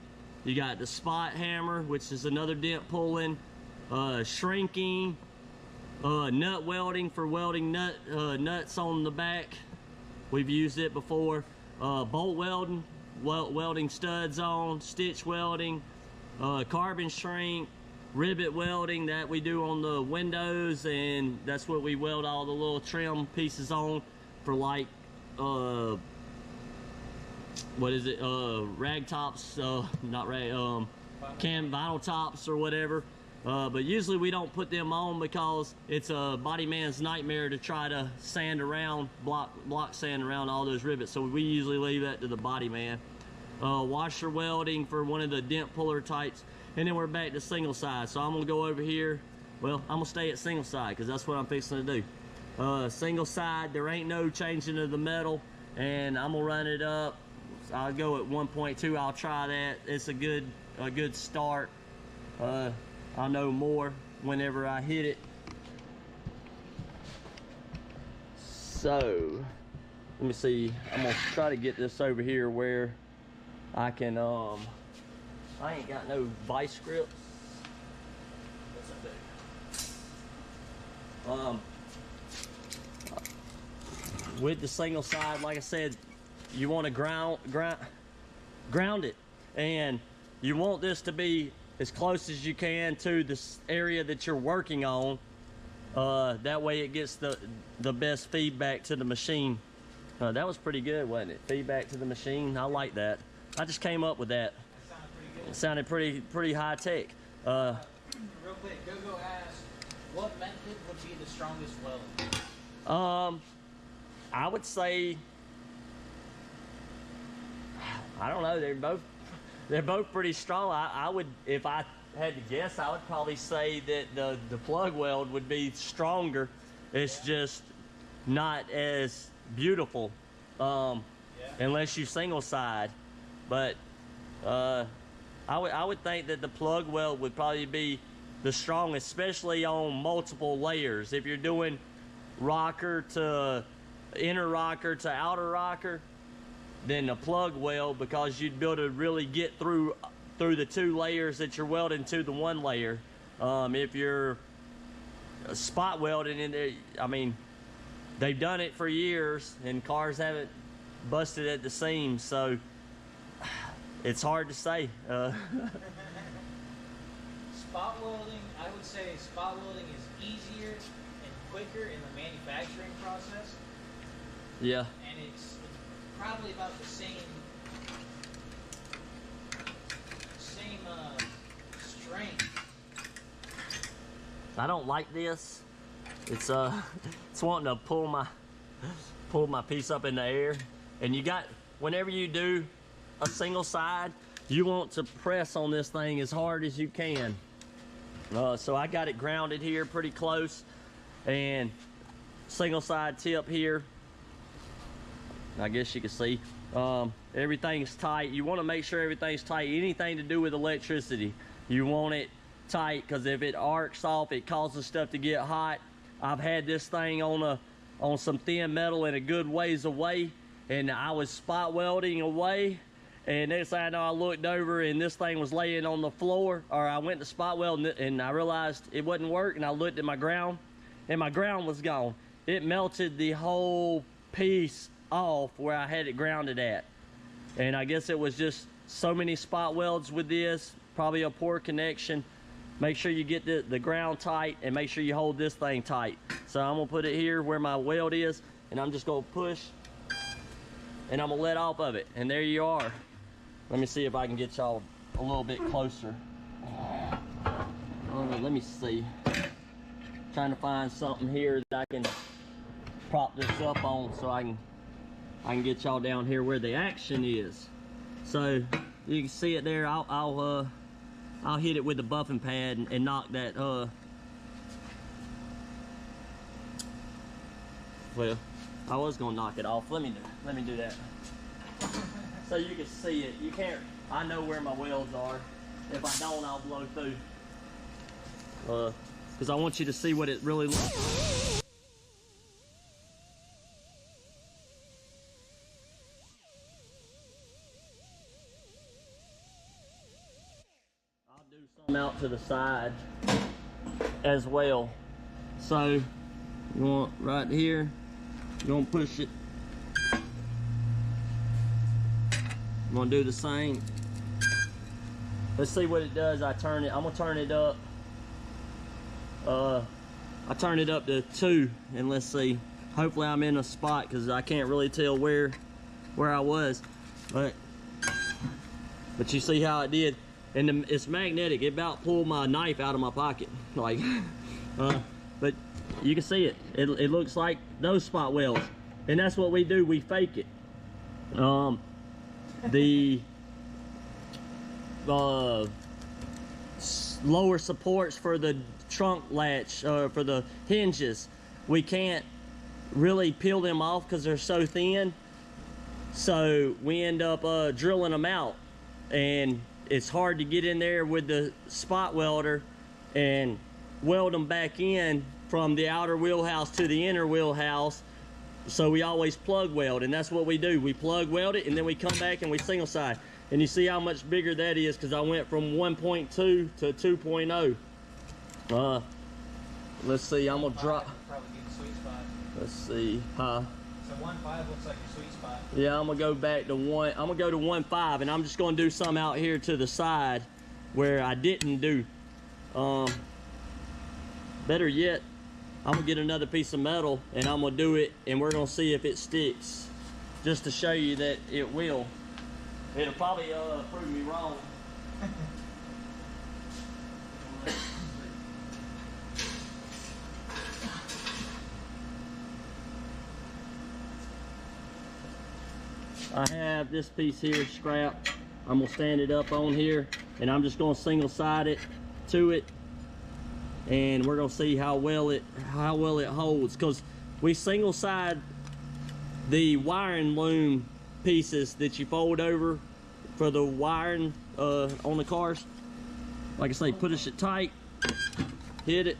You got the spot hammer, which is another dent pulling. Shrinking. Nut welding for welding nuts on the back. We've used it before. Bolt welding, welding studs on, stitch welding, carbon shrink, rivet welding that we do on the windows, and that's what we weld all the little trim pieces on for, like what is it, rag tops, not rag, vinyl tops or whatever. But usually we don't put them on because it's a body man's nightmare to try to sand around, block sand around all those rivets. So we usually leave that to the body man. Washer welding for one of the dent puller types. And then we're back to single side. So I'm gonna go over here. Well, I'm gonna stay at single side because that's what I'm fixing to do. Single side, there ain't no changing of the metal. And I'm gonna run it up. I'll go at 1.2, I'll try that. It's a good start. I'll know more whenever I hit it. So, let me see. I'm gonna try to get this over here where I can, I ain't got no vice grips. What's up there? With the single side, like I said, you want to ground it, and you want this to be as close as you can to this area that you're working on. That way it gets the best feedback to the machine. That was pretty good, wasn't it? Feedback to the machine. I like that. I just came up with that. That sounded pretty good. It sounded pretty high tech. Real quick, go ask, what method would be the strongest weld? I would say, I don't know, they're both pretty strong. I would, if I had to guess, I would probably say that the plug weld would be stronger. It's just not as beautiful, unless you single side. But I would think that the plug weld would probably be the strongest, especially on multiple layers. If you're doing rocker to inner rocker to outer rocker, then the plug weld, because you'd be able to really get through the two layers that you're welding to the one layer. If you're spot welding in there, I mean, they've done it for years and cars haven't busted at the seams, so it's hard to say. Spot welding, I would say spot welding is easier and quicker in the manufacturing process. Yeah. And it's probably about the same strength. I don't like this. It's it's wanting to pull my piece up in the air. And you got, whenever you do a single side, you want to press on this thing as hard as you can. So I got it grounded here pretty close, and single side tip here. I guess you can see everything's tight. You want to make sure everything's tight. Anything to do with electricity, you want it tight, because if it arcs off, it causes stuff to get hot. I've had this thing on some thin metal and a good ways away, and I was spot welding away, and next thing I know, I looked over and this thing was laying on the floor, or I went to spot weld and I realized it wouldn't work, and I looked at my ground and my ground was gone. It melted the whole piece off where I had it grounded at. And I guess it was just so many spot welds with this, probably a poor connection. Make sure you get the ground tight, and make sure you hold this thing tight. So I'm gonna put it here where my weld is, and I'm just gonna push, and I'm gonna let off of it, and there you are. Let me see if I can get y'all a little bit closer. Let me see. Trying to find something here that I can prop this up on so I can get y'all down here where the action is. So you can see it there. I'll hit it with the buffing pad and knock that. Well, I was gonna knock it off. Let me do that. So you can see it. You can't. I know where my welds are. If I don't, I'll blow through. Because I want you to see what it really looks like. some out to the side as well. So you want right here, you're gonna push it. I'm gonna do the same. Let's see what it does. I'm gonna turn it up. I turn it up to 2, and let's see. Hopefully I'm in a spot because I can't really tell where I was, but you see how it did, and it's magnetic. It about pulled my knife out of my pocket, like. But you can see it. It looks like those spot welds, and that's what we do. We fake it. The lower supports for the trunk latch, for the hinges, we can't really peel them off because they're so thin, so we end up drilling them out, and it's hard to get in there with the spot welder and weld them back in from the outer wheelhouse to the inner wheelhouse. So we always plug weld, and that's what we do. We plug weld it, and then we come back and we single side. And you see how much bigger that is because I went from 1.2 to 2.0. Let's see, I'm gonna drop. Probably get the sweet spot. Let's see, huh? So 1.5 looks like your sweet spot. Yeah, I'm gonna go back to 1. I'm gonna go to 1.5, and I'm just gonna do some out here to the side where I didn't do. Better yet, I'm gonna get another piece of metal and I'm gonna do it, and we're gonna see if it sticks, just to show you that it will. It'll probably prove me wrong. I have this piece here scrapped. I'm gonna stand it up on here, and I'm just gonna single side it to it, and we're gonna see how well it holds, because we single side the wiring loom pieces that you fold over for the wiring on the cars. Like I say, push it tight, hit it,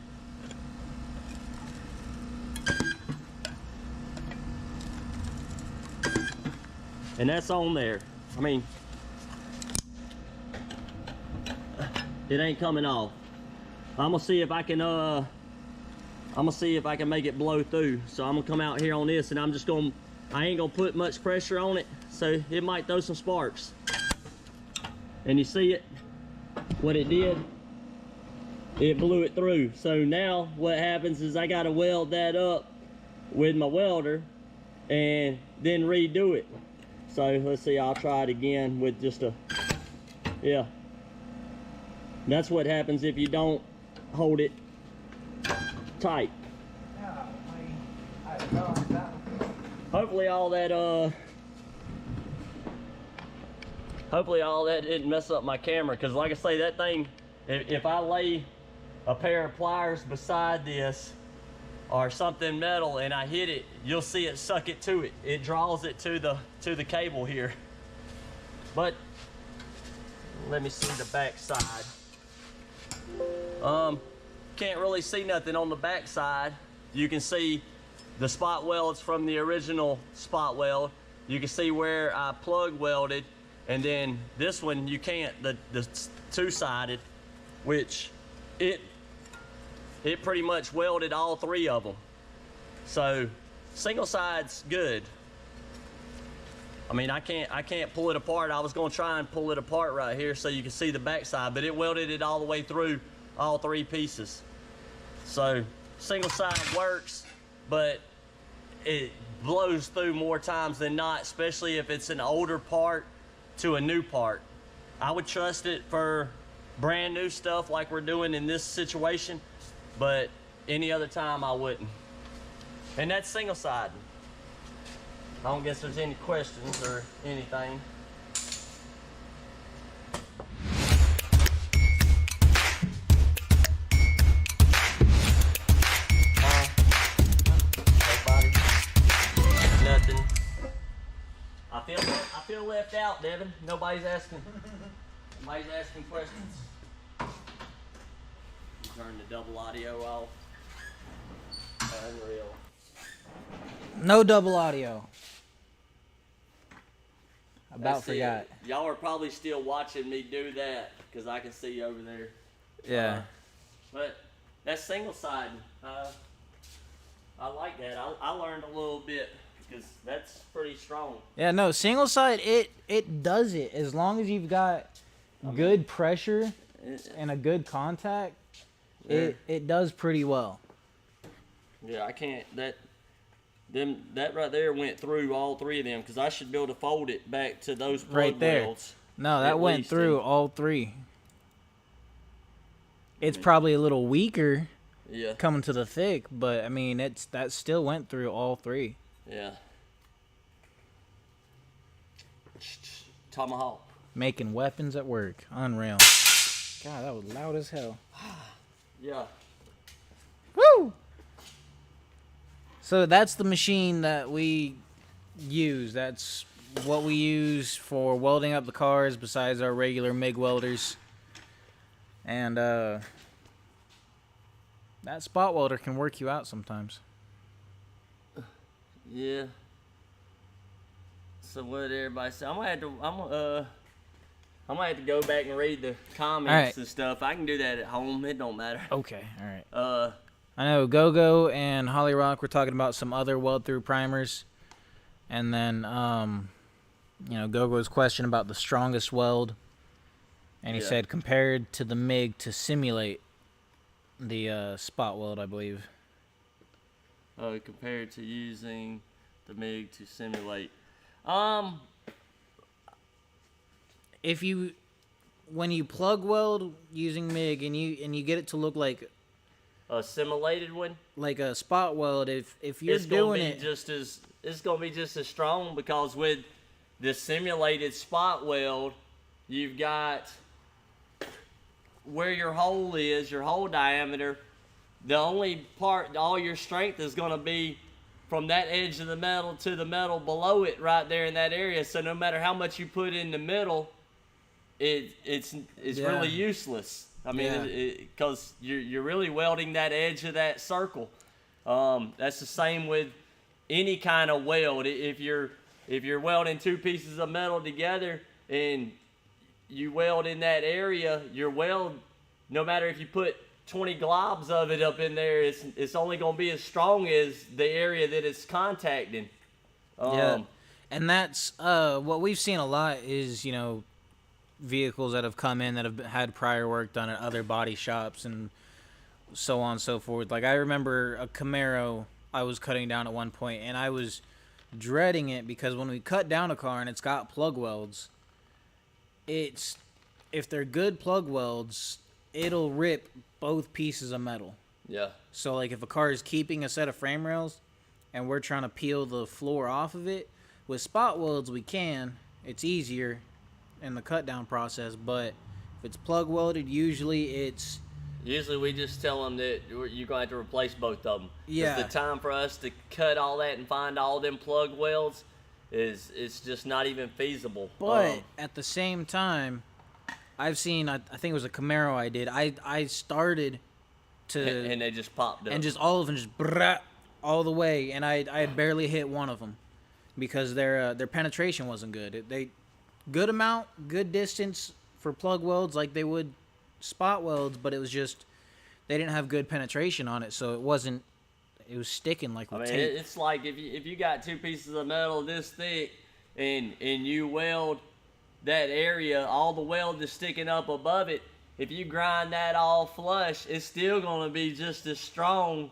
and that's on there. I mean, it ain't coming off. I'm gonna see if I can make it blow through. So I'm gonna come out here on this, and I ain't gonna put much pressure on it, so it might throw some sparks. And you see it, what it did? It blew it through. So now what happens is I gotta weld that up with my welder and then redo it. So let's see, I'll try it again with just yeah. That's what happens if you don't hold it tight. Hopefully all that didn't mess up my camera, because like I say, that thing, if I lay a pair of pliers beside this or something metal and I hit it, you'll see it suck it to it. It draws it to the cable here. But let me see the back side. Can't really see nothing on the back side. You can see the spot welds from the original spot weld. You can see where I plug welded, and then this one you can't, the two-sided, which it pretty much welded all 3 of them. So single side's good. I mean, I can't pull it apart. I was gonna try and pull it apart right here so you can see the back side, but it welded it all the way through all 3 pieces. So single side works, but it blows through more times than not, especially if it's an older part to a new part. I would trust it for brand new stuff like we're doing in this situation, but any other time I wouldn't. And that's single sided. I don't guess there's any questions or anything. Nothing. I feel left out, Devin. Nobody's asking questions. Turn the double audio off. Unreal. No double audio. About forgot. Y'all are probably still watching me do that because I can see you over there. Yeah. But that single side, I like that. I learned a little bit because that's pretty strong. Yeah, no, single side, it does it as long as you've got good pressure and a good contact. Yeah. It does pretty well. Yeah, I can't. That right there went through all three of them because I should be able to fold it back to those plug Right there. welds. No, that went through all three. It's probably a little weaker coming to the thick, but I mean that still went through all three. Yeah. Tomahawk. Making weapons at work. Unreal. God, that was loud as hell. Yeah. Woo! So that's the machine that we use. That's what we use for welding up the cars besides our regular MIG welders. And that spot welder can work you out sometimes. Yeah. So what did everybody say? I'm gonna have to go back and read the comments and stuff. I can do that at home. It don't matter. Okay, all right. I know Gogo and Holly Rock were talking about some other weld-through primers. And then, Gogo's question about the strongest weld. And he said compared to the MIG to simulate the spot weld, I believe. Compared to using the MIG to simulate. When you plug weld using MIG and you get it to look like a simulated one, like a spot weld, if you're doing it, it's gonna be just as strong because with the simulated spot weld, you've got where your hole is, your hole diameter. The only part, all your strength is gonna be from that edge of the metal to the metal below it, right there in that area. So no matter how much you put in the middle, it's really useless. I mean, because you're really welding that edge of that circle. That's the same with any kind of weld. If you're welding two pieces of metal together and you weld in that area, your weld, no matter if you put 20 globs of it up in there, it's only going to be as strong as the area that it's contacting. And that's what we've seen a lot is, vehicles that have come in that have had prior work done at other body shops and so on and so forth. Like I remember a Camaro I was cutting down at one point, and I was dreading it because when we cut down a car and it's got plug welds, if they're good plug welds, it'll rip both pieces of metal. Yeah. So like if a car is keeping a set of frame rails and we're trying to peel the floor off of it, with spot welds we can. It's easier in the cut down process, but if it's plug welded, usually we just tell them that you're going to have to replace both of them. Yeah. The time for us to cut all that and find all them plug welds it's just not even feasible. But at the same time, I've seen, I think it was a Camaro I did. I started to... And they just popped up. And just all of them just all the way, and I had barely hit one of them because their penetration wasn't good. Good amount, good distance for plug welds like they would spot welds, but it was just they didn't have good penetration on it, so it was sticking like with tape. It's like if you got two pieces of metal this thick and you weld that area, all the weld is sticking up above it. If you grind that all flush, it's still going to be just as strong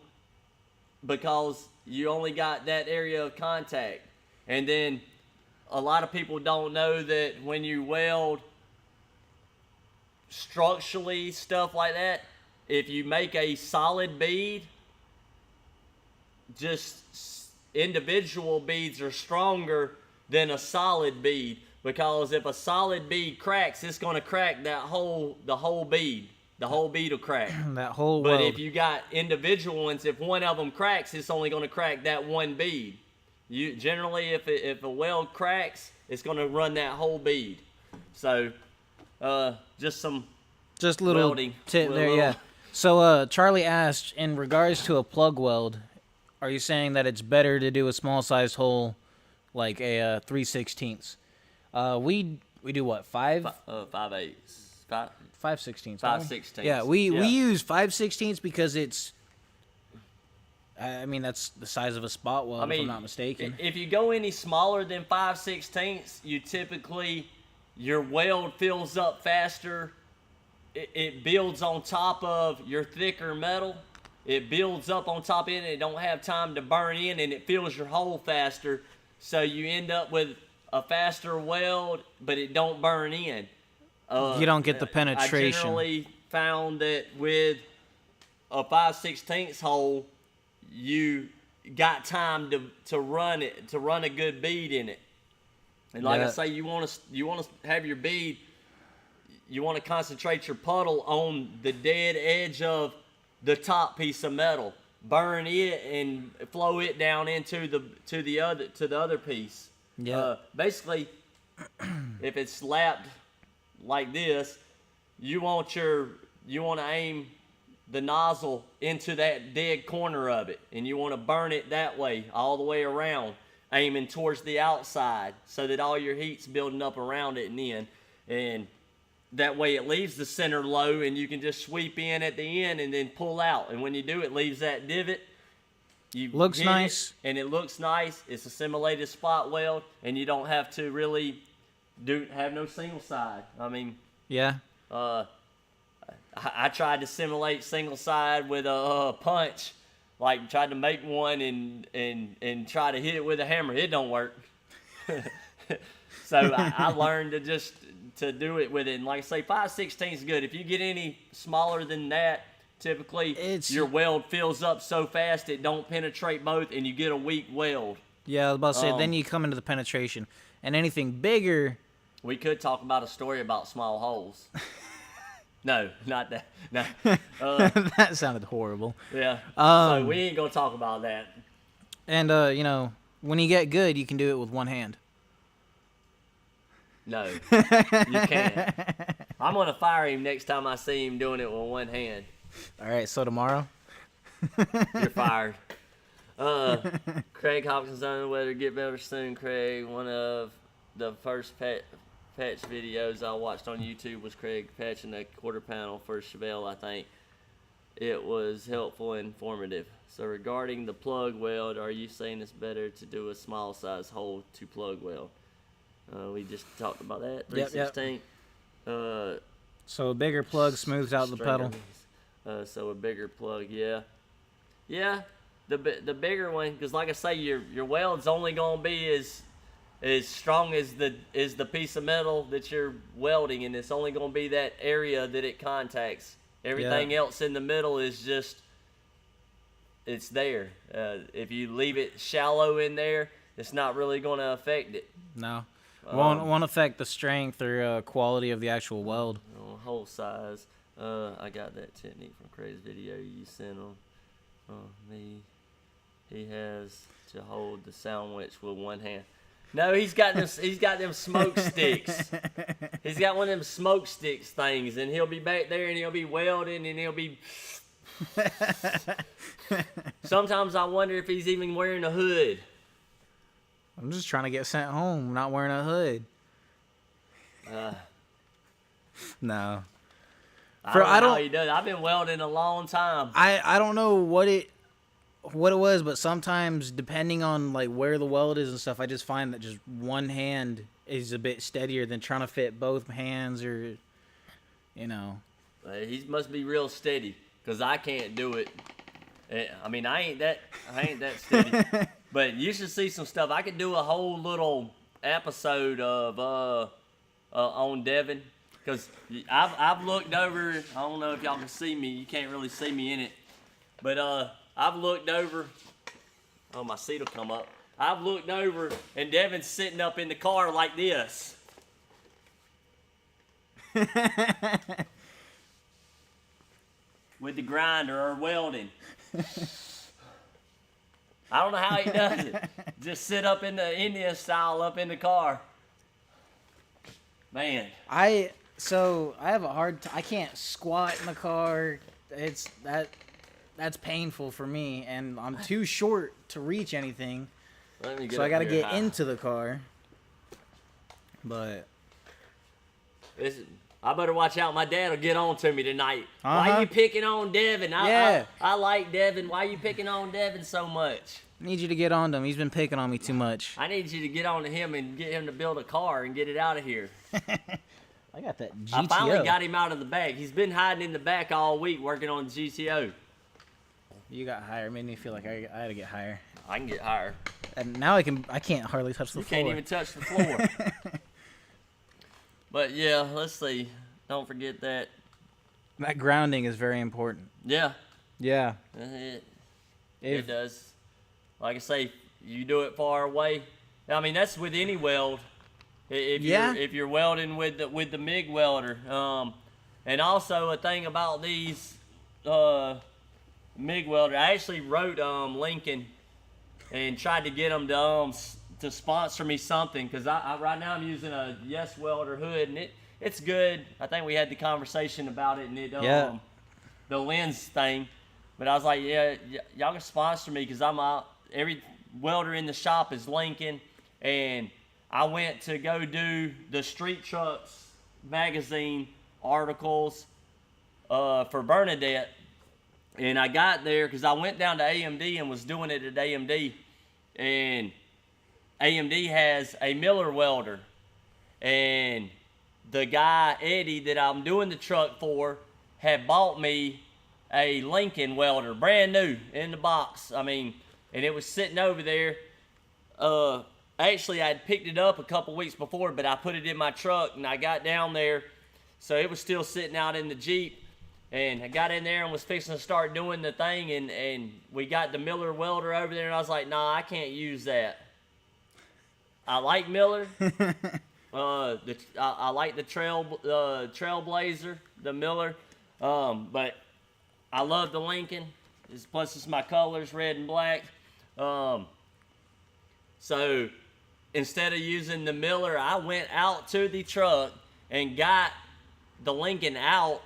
because you only got that area of contact. And then a lot of people don't know that when you weld structurally, stuff like that, if you make a solid bead, just individual beads are stronger than a solid bead, because if a solid bead cracks, it's going to crack the whole bead. The whole bead will crack. That whole But weld. if you got individual ones, if one of them cracks, it's only going to crack that one bead. You generally, if a weld cracks, it's going to run that whole bead. So, just little welding tip there, yeah. So, Charlie asked, in regards to a plug weld, are you saying that it's better to do a small sized hole, like a 3/16? We do what, 5/8. 5/16. 5/16. Yeah, we use 5/16 because it's. I mean, that's the size of a spot weld, if I'm not mistaken. If you go any smaller than 5/16, your weld fills up faster. It builds on top of your thicker metal. It builds up on top of it, and it don't have time to burn in, and it fills your hole faster. So you end up with a faster weld, but it don't burn in. You don't get the penetration. I generally found that with a 5/16 hole, you got time to run a good bead in it. And like I say, you want to have your bead. You want to concentrate your puddle on the dead edge of the top piece of metal. Burn it and flow it down into the other piece. Yeah. Basically, if it's slapped like this, you want to aim the nozzle into that dead corner of it, and you want to burn it that way all the way around, aiming towards the outside, so that all your heat's building up around it and in, and that way it leaves the center low, and you can just sweep in at the end and then pull out. And when you do, it leaves that divot. Looks nice. And it looks nice. It's a simulated spot weld, and you don't have to really have no single side. I mean, yeah. I tried to simulate single side with a punch, like tried to make one and try to hit it with a hammer. It don't work. So I learned to do it with it. And like I say, 5/16 is good. If you get any smaller than that, typically your weld fills up so fast it don't penetrate both, and you get a weak weld. Yeah, I was about to say, then you come into the penetration. And anything bigger... We could talk about a story about small holes. No, not that. No. That sounded horrible. Yeah. So we ain't going to talk about that. And, when you get good, you can do it with one hand. No, you can't. I'm going to fire him next time I see him doing it with one hand. All right, so tomorrow? You're fired. Craig Hopkins on the weather. Get better soon, Craig. One of the first patch videos I watched on YouTube was Craig patching a quarter panel for Chevelle, I think. It was helpful and informative. So regarding the plug weld, are you saying it's better to do a small size hole to plug weld? We just talked about that. 316. Yep. So a bigger plug smooths out the pedal. So a bigger plug, yeah. Yeah, the bigger one, because like I say, your weld's only gonna be as strong as the piece of metal that you're welding, and it's only gonna be that area that it contacts. Everything else in the middle is just, it's there. If you leave it shallow in there, it's not really gonna affect it. No. Won't affect the strength or quality of the actual weld. Hole size. I got that technique from Craig's video you sent on me. He has to hold the sandwich with one hand. No, he's got them smoke sticks. He's got one of them smoke sticks things, and he'll be back there and he'll be welding and he'll be. Sometimes I wonder if he's even wearing a hood. I'm just trying to get sent home, not wearing a hood. No. I don't know how he does. I've been welding a long time. I don't know what it was, but sometimes depending on like where the weld is and stuff, I just find that just one hand is a bit steadier than trying to fit both hands, or He must be real steady, because I can't do it. I mean, I ain't that steady. But you should see some stuff. I could do a whole little episode of on Devin, because I've looked over. I don't know if y'all can see me. You can't really see me in it, but I've looked over. Oh, my seat will come up. I've looked over, and Devin's sitting up in the car like this. With the grinder or welding. I don't know how he does it. Just sit up in the Indian style up in the car. Man. I have a hard time. I can't squat in the car. That's painful for me, and I'm too short to reach anything. So I got to get into the car. But I better watch out. My dad will get on to me tonight. Uh-huh. Why you picking on Devin? Yeah. I like Devin. Why you picking on Devin so much? I need you to get on to him. He's been picking on me too much. I need you to get on to him and get him to build a car and get it out of here. I got that GTO. I finally got him out of the back. He's been hiding in the back all week working on the GTO. You got higher. Made me feel like I had to get higher. I can get higher. And now I can't hardly touch the floor. You can't even touch the floor. But yeah, let's see. Don't forget that. That grounding is very important. Yeah. Yeah. It does. Like I say, you do it far away. I mean, that's with any weld. If you're welding with the MIG welder. And also a thing about these MIG welder, I actually wrote Lincoln and tried to get them to sponsor me something, because I right now I'm using a Yes Welder hood, and it's good. I think we had the conversation about it, and the lens thing. But I was like, yeah, y'all can sponsor me, because I'm out. Every welder in the shop is Lincoln, and I went to go do the Street Trucks magazine articles for Bernadette, and I got there because I went down to AMD and was doing it at AMD, and AMD has a Miller welder, and the guy Eddie that I'm doing the truck for had bought me a Lincoln welder, brand new in the box. I mean, and it was sitting over there. Actually, I had picked it up a couple weeks before, but I put it in my truck, and I got down there, so it was still sitting out in the Jeep. And I got in there and was fixing to start doing the thing, and we got the Miller welder over there, and I was like, nah, I can't use that. I like Miller. I like the Trailblazer, the Miller, but I love the Lincoln. Plus, it's my colors, red and black. So instead of using the Miller, I went out to the truck and got the Lincoln out.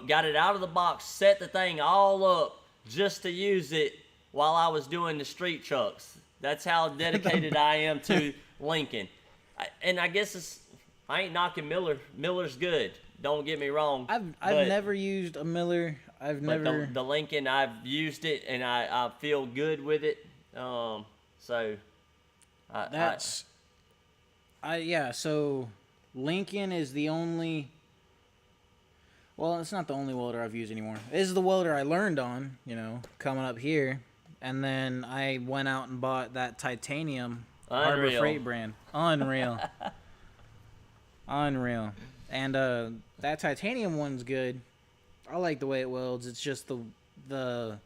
Got it out of the box, set the thing all up just to use it while I was doing the street trucks. That's how dedicated I am to Lincoln. And I guess I ain't knocking Miller. Miller's good. Don't get me wrong. I've never used a Miller. The Lincoln, I've used it, and I feel good with it. So so Lincoln is the only. Well, it's not the only welder I've used anymore. This is the welder I learned on, coming up here. And then I went out and bought that titanium Harbor Freight brand. Unreal. Unreal. And that titanium one's good. I like the way it welds. It's just it's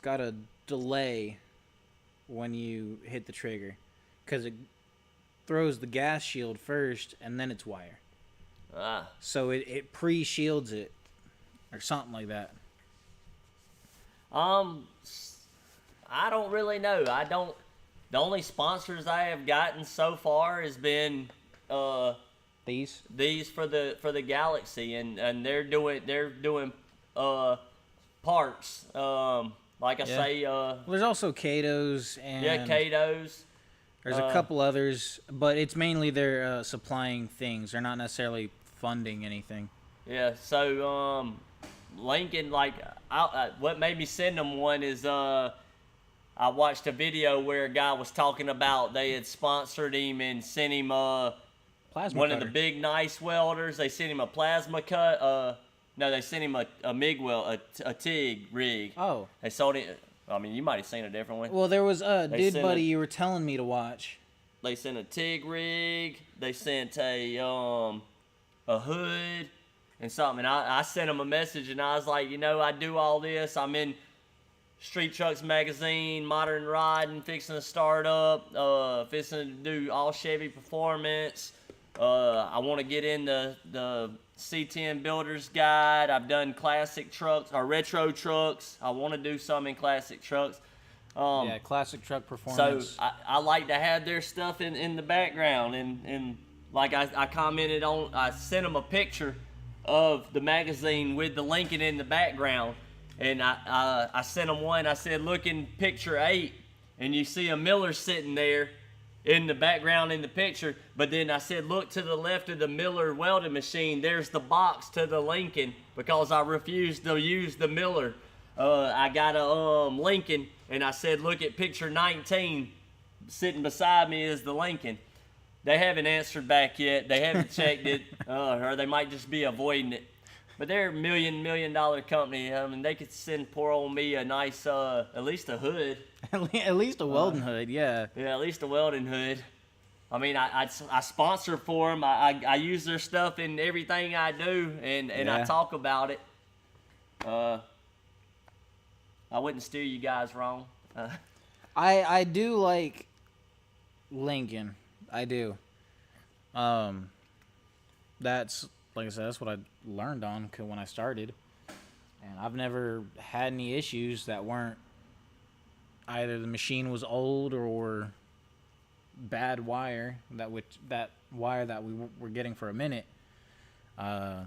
got a delay when you hit the trigger, because it throws the gas shield first and then it's wire. So it pre-shields it or something like that. I don't really know. The only sponsors I have gotten so far has been these for the Galaxy, and they're doing parts. Like I say, well, there's also Cato's and Cato's. There's a couple others, but it's mainly they're supplying things. They're not necessarily funding anything. Yeah. So Lincoln, like, what made me send them one is I watched a video where a guy was talking about they had sponsored him and sent him plasma one cutter. of the big nice welders. They sent him a plasma cut. No, they sent him a MIG weld, a TIG rig. Oh. They sold it. I mean, you might have seen a different one. Well, there was buddy you were telling me to watch. They sent a TIG rig. They sent a hood and something. And I sent them a message, and I was like, I do all this. I'm in Street Trucks magazine, Modern Riding, fixing to start up, fixing to do all Chevy Performance. I want to get in the C10 Builder's Guide. I've done classic trucks or retro trucks. I want to do some in classic trucks. Classic truck performance. So I like to have their stuff in the background. And like I commented on, I sent them a picture of the magazine with the Lincoln in the background. And I sent them one. I said, look in picture 8, and you see a Miller sitting there. in the background in the picture. But then I said, look to the left of the Miller welding machine. There's the box to the Lincoln, because I refused to use the Miller. I got a Lincoln, and I said, look at picture 19. Sitting beside me is the Lincoln. They haven't answered back yet. They haven't checked it, or they might just be avoiding it. But they're a $1 million company. I mean, they could send poor old me a nice, at least a hood. At least a welding hood, yeah. Yeah, at least a welding hood. I mean, I sponsor for them. I use their stuff in everything I do, and I talk about it. I wouldn't steer you guys wrong. I do like Lincoln. I do. That's, like I said, that's what I learned on when I started. And I've never had any issues that weren't either the machine was old or bad wire, that wire that we were getting for a minute. Yeah.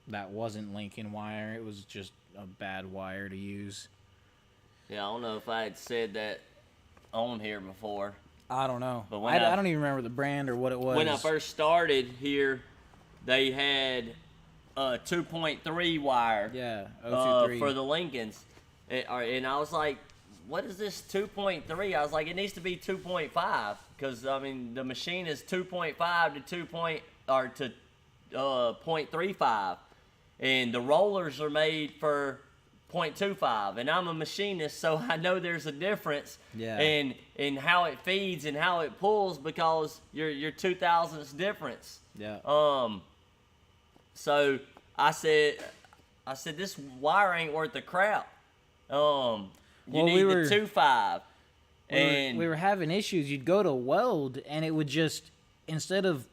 That wasn't Lincoln wire. It was just a bad wire to use. Yeah, I don't know if I had said that on here before. I don't know. But I don't even remember the brand or what it was. When I first started here, they had a 2.3 wire. Yeah, 023. For the Lincolns. And I was like, what is this 2.3? I was like, it needs to be 2.5, because I mean the machine is 2.5 to 0.35, and the rollers are made for 0.25. And I'm a machinist, so I know there's a difference. Yeah. in how it feeds and how it pulls, because your 2,000ths difference. Yeah. So I said this wire ain't worth the crap. You need the 2.5. And we were having issues. You'd go to weld, and it would just, instead of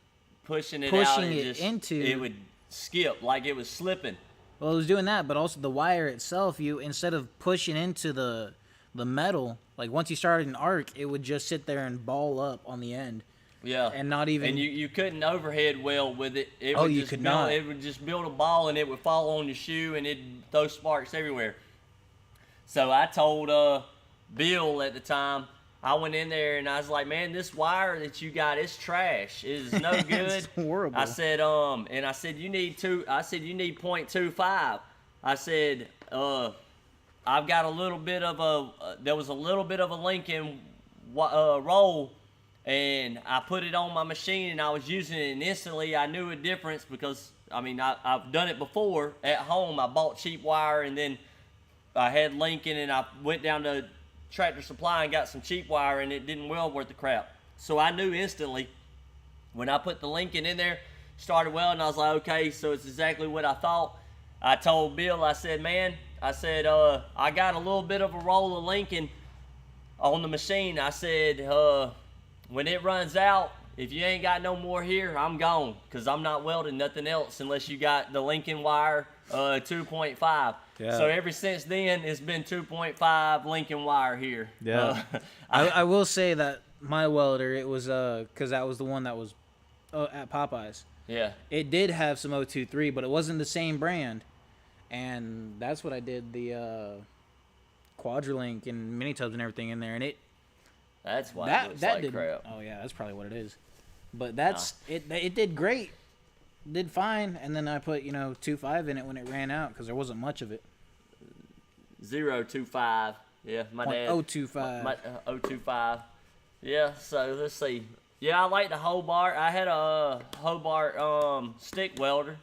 pushing it it would skip like it was slipping. Well, it was doing that, but also the wire itself, instead of pushing into the metal, like once you started an arc, it would just sit there and ball up on the end. Yeah. And not even... And you couldn't overhead weld with it. You could not. It would just build a ball, and it would fall on your shoe, and it'd throw sparks everywhere. So I told Bill at the time, I went in there and I was like, man, this wire that you got is trash. It is no good. It's horrible. I said, you need 0.25. I said, I've got a little bit of there was a little bit of a Lincoln roll, and I put it on my machine, and I was using it, and instantly I knew a difference, because, I mean, I've done it before at home. I bought cheap wire, and then I had Lincoln, and I went down to Tractor Supply and got some cheap wire, and it didn't weld worth the crap. So I knew instantly when I put the Lincoln in there, started welding, I was like, okay, so it's exactly what I thought. I told Bill, I said, man, I got a little bit of a roll of Lincoln on the machine. I said, when it runs out, if you ain't got no more here, I'm gone, because I'm not welding nothing else unless you got the Lincoln wire 2.5. Yeah. So ever since then, it's been 2.5 Lincoln wire here. Yeah. I will say that my welder, it was because that was the one that was at Popeyes. Yeah. It did have some 023, but it wasn't the same brand. And that's what I did, the Quadrolink and mini tubs and everything in there, and that's why it looks like crap. Oh yeah, that's probably what it is. But it did great. Did fine, and then I put 2.5 in it when it ran out, because there wasn't much of it. 0.25. Yeah, my dad. 0.025. 0.025. Yeah. So let's see. Yeah, I like the Hobart. I had a Hobart stick welder.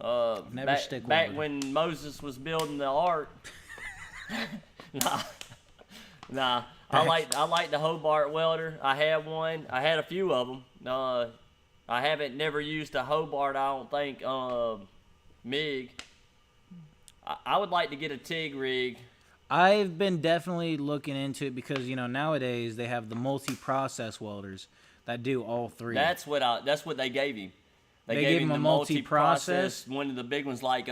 Never stick welder. Back when Moses was building the ark. Nah. I like the Hobart welder. I had one. I had a few of them. I haven't never used a Hobart, I don't think, MIG. I would like to get a TIG rig. I've been definitely looking into it, because nowadays they have the multi-process welders that do all three. That's what they gave him. They gave him the multi-process. One of the big ones, like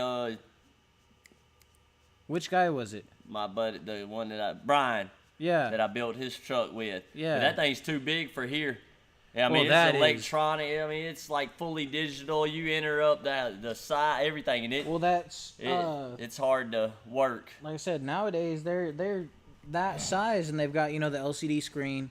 which guy was it? My buddy, the one Brian. Yeah. That I built his truck with. Yeah. But that thing's too big for here. I mean, it's electronic. I mean, it's like fully digital. You enter up the side, everything, and it's hard to work. Like I said, nowadays they're that size, and they've got the LCD screen,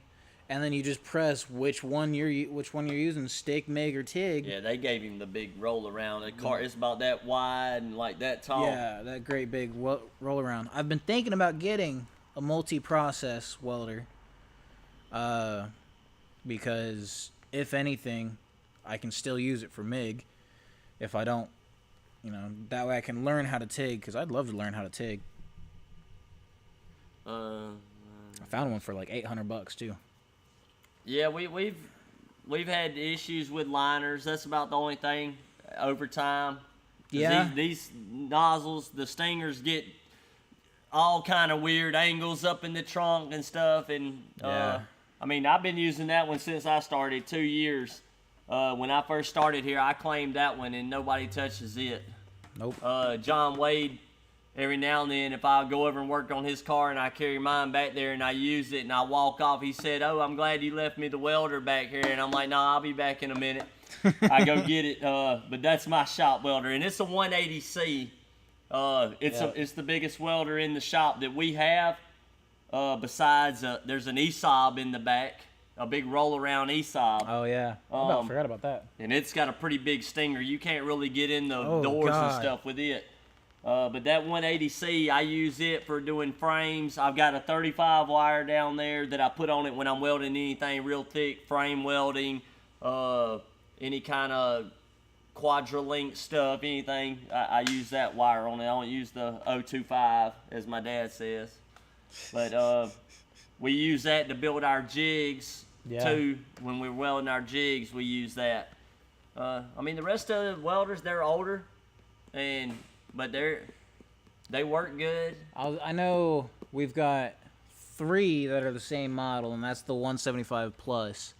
and then you just press which one you're using, stick, MIG, or TIG. Yeah, they gave him the big roll around. The car, it's about that wide and like that tall. Yeah, that great big roll around. I've been thinking about getting a multi-process welder, because if anything, I can still use it for MIG. If I don't, that way I can learn how to TIG, because I'd love to learn how to TIG. I found one for like $800 too. Yeah, we've had issues with liners. That's about the only thing over time. Yeah. These nozzles, the stingers get all kind of weird angles up in the trunk and stuff. And yeah. I mean, I've been using that one since I started 2 years. When I first started here, I claimed that one, and nobody touches it. Nope. John Wade, every now and then, if I go over and work on his car and I carry mine back there and I use it and I walk off, he said, "Oh, I'm glad you left me the welder back here." And I'm like, "No, I'll be back in a minute." I go get it. But that's my shop welder, and it's a 180C. It's the biggest welder in the shop that we have. Besides, there's an ESOB in the back, a big roll-around ESOB. Oh, yeah. I forgot about that. And it's got a pretty big stinger. You can't really get in the doors God. and stuff with it. But that 180C, I use it for doing frames. I've got a 35 wire down there that I put on it when I'm welding anything real thick, frame welding, any kind of quadra-link stuff, anything. I use that wire on it. I don't use the 025, as my dad says. But we use that to build our jigs, too. When we're welding our jigs, we use that. I mean, the rest of the welders, they're older, but they work good. I know we've got 3 that are the same model, and that's the 175 plus,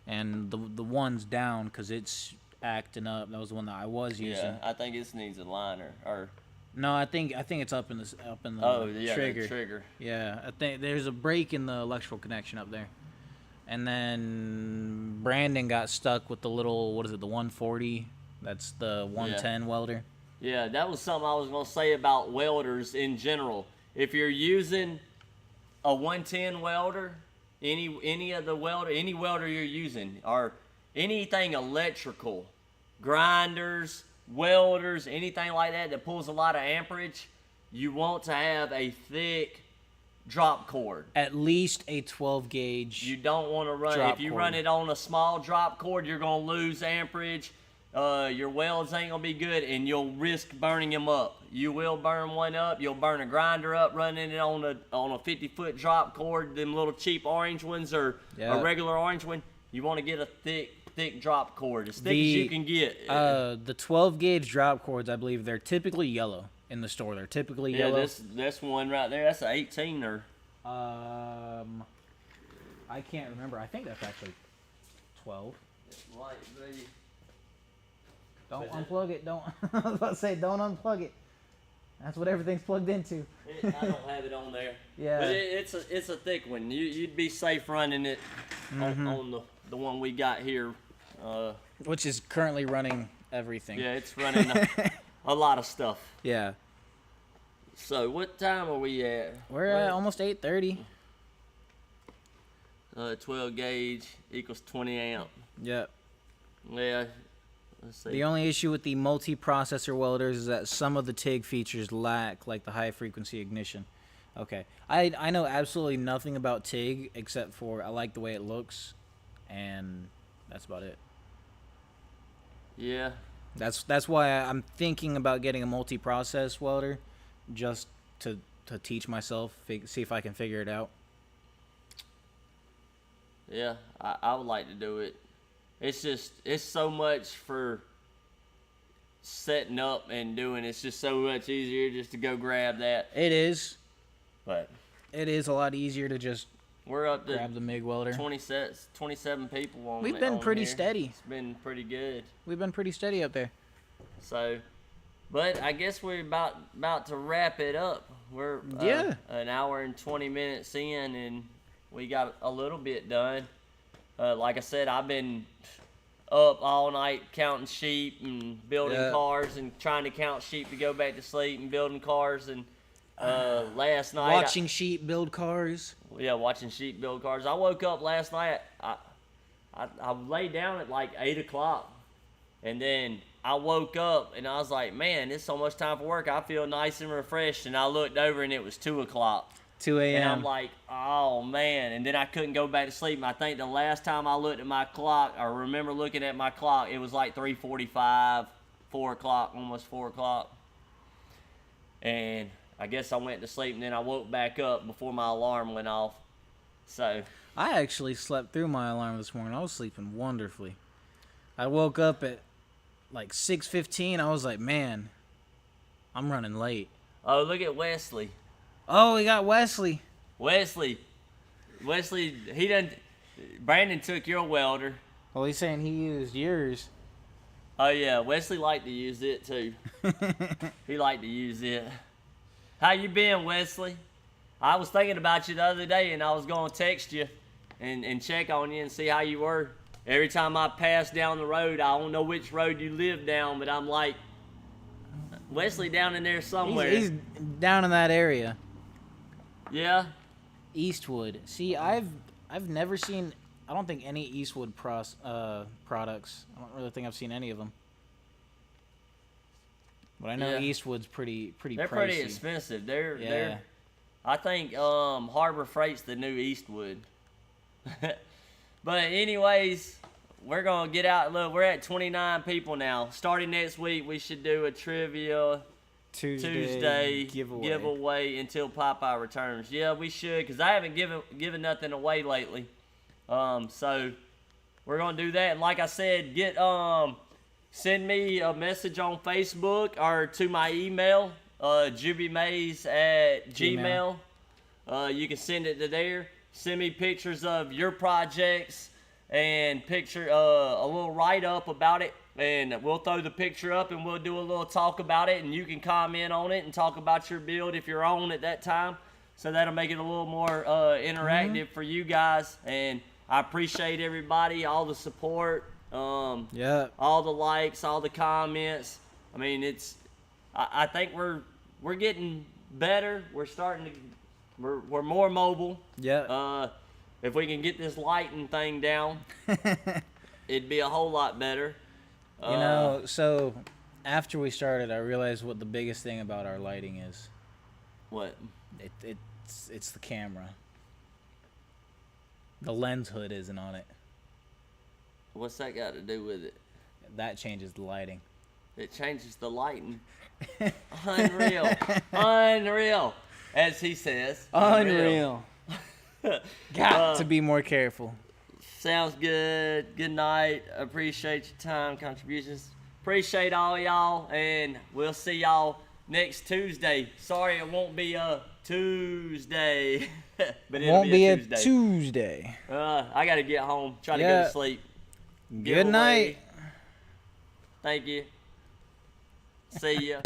and the one's down because it's acting up. That was the one that I was using. Yeah, I think it needs a liner or. No, I think it's up in the trigger. The trigger. Yeah, I think there's a break in the electrical connection up there. And then Brandon got stuck with the little, the 140? That's the 110 welder. Yeah, that was something I was going to say about welders in general. If you're using a 110 welder, any welder you're using, or anything electrical, grinders, welders, anything like that pulls a lot of amperage, you want to have a thick drop cord. At least a 12 gauge. You don't want to run, if you run it on a small drop cord, you're going to lose amperage. Your welds ain't going to be good, and you'll risk burning them up. You will burn one up. You'll burn a grinder up running it on a 50-foot drop cord, them little cheap orange ones, or a regular orange one. You want to get a thick drop cord, as thick as you can get. The 12 gauge drop cords, I believe they're typically yellow in the store. They're typically yellow. This one right there, that's an 18 or. I can't remember. I think that's actually 12. Don't unplug it. Don't. I was about to say, don't unplug it. That's what everything's plugged into. I don't have it on there. Yeah. But it's a thick one. You'd be safe running it on the one we got here. Which is currently running everything. Yeah, it's running a lot of stuff. Yeah. So what time are we at? We're at almost 8:30. 12 gauge equals 20 amp. Yep. Yeah. Let's see. The only issue with the multi-processor welders is that some of the TIG features lack, like the high-frequency ignition. Okay. I know absolutely nothing about TIG except for I like the way it looks, and that's about it. Yeah. That's why I'm thinking about getting a multi-process welder, just to teach myself, see if I can figure it out. Yeah, I would like to do it. It's so much for setting up and doing. It's just so much easier just to go grab that. It is. But it is a lot easier to just we're up to grab the MIG welder. 27 people on. We've been pretty steady. It's been pretty good. We've been pretty steady up there. So, but I guess we're about to wrap it up. We're an hour and 20 minutes in, and we got a little bit done. Like I said, I've been up all night counting sheep and building cars and trying to count sheep to go back to sleep and building cars, and Last night. Watching sheep build cars. Yeah, watching sheep build cars. I woke up last night. I laid down at like 8 o'clock. And then I woke up and I was like, man, it's so much time for work. I feel nice and refreshed. And I looked over and it was 2 o'clock. 2 a.m. And I'm like, oh, man. And then I couldn't go back to sleep. And I think the last time I looked at my clock, I remember looking at my clock, it was like 3:45, 4 o'clock, almost 4 o'clock. And I guess I went to sleep and then I woke back up before my alarm went off. So I actually slept through my alarm this morning. I was sleeping wonderfully. I woke up at like 6:15. I was like, man, I'm running late. Oh, look at Wesley. Oh, we got Wesley. Wesley, he done. Brandon took your welder. Well, he's saying he used yours. Oh yeah, Wesley liked to use it too. He liked to use it. How you been, Wesley? I was thinking about you the other day, and I was gonna text you and check on you and see how you were. Every time I pass down the road, I don't know which road you live down, but I'm like, Wesley down in there somewhere. He's down in that area. Yeah. Eastwood. See, I've never seen. I don't think any Eastwood products. I don't really think I've seen any of them. But I know Eastwood's pretty They're pricey. pretty expensive. They're I think Harbor Freight's the new Eastwood. But anyways, we're gonna get out. Look, we're at 29 people now. Starting next week, we should do a trivia Tuesday giveaway until Popeye returns. Yeah, we should, because I haven't given nothing away lately. So we're gonna do that. And like I said, send me a message on Facebook or to my email, jubymays@gmail. You can send it to there. Send me pictures of your projects and a little write-up about it. And we'll throw the picture up and we'll do a little talk about it. And you can comment on it and talk about your build if you're on at that time. So that'll make it a little more interactive for you guys. And I appreciate everybody, all the support, all the likes, all the comments. I mean, I think we're getting better. We're starting to... We're more mobile. Yeah. If we can get this lighting thing down, it'd be a whole lot better. So after we started, I realized what the biggest thing about our lighting is. What? It's the camera. The lens hood isn't on it. What's that got to do with it? That changes the lighting. It changes the lighting. Unreal. Unreal. As he says. Unreal. Got to be more careful. Sounds good. Good night. Appreciate your time, contributions. Appreciate all y'all, and we'll see y'all next Tuesday. Sorry it won't be a Tuesday. But it'll be a Tuesday. I got to get home. Try to go to sleep. Good night. Thank you. See ya.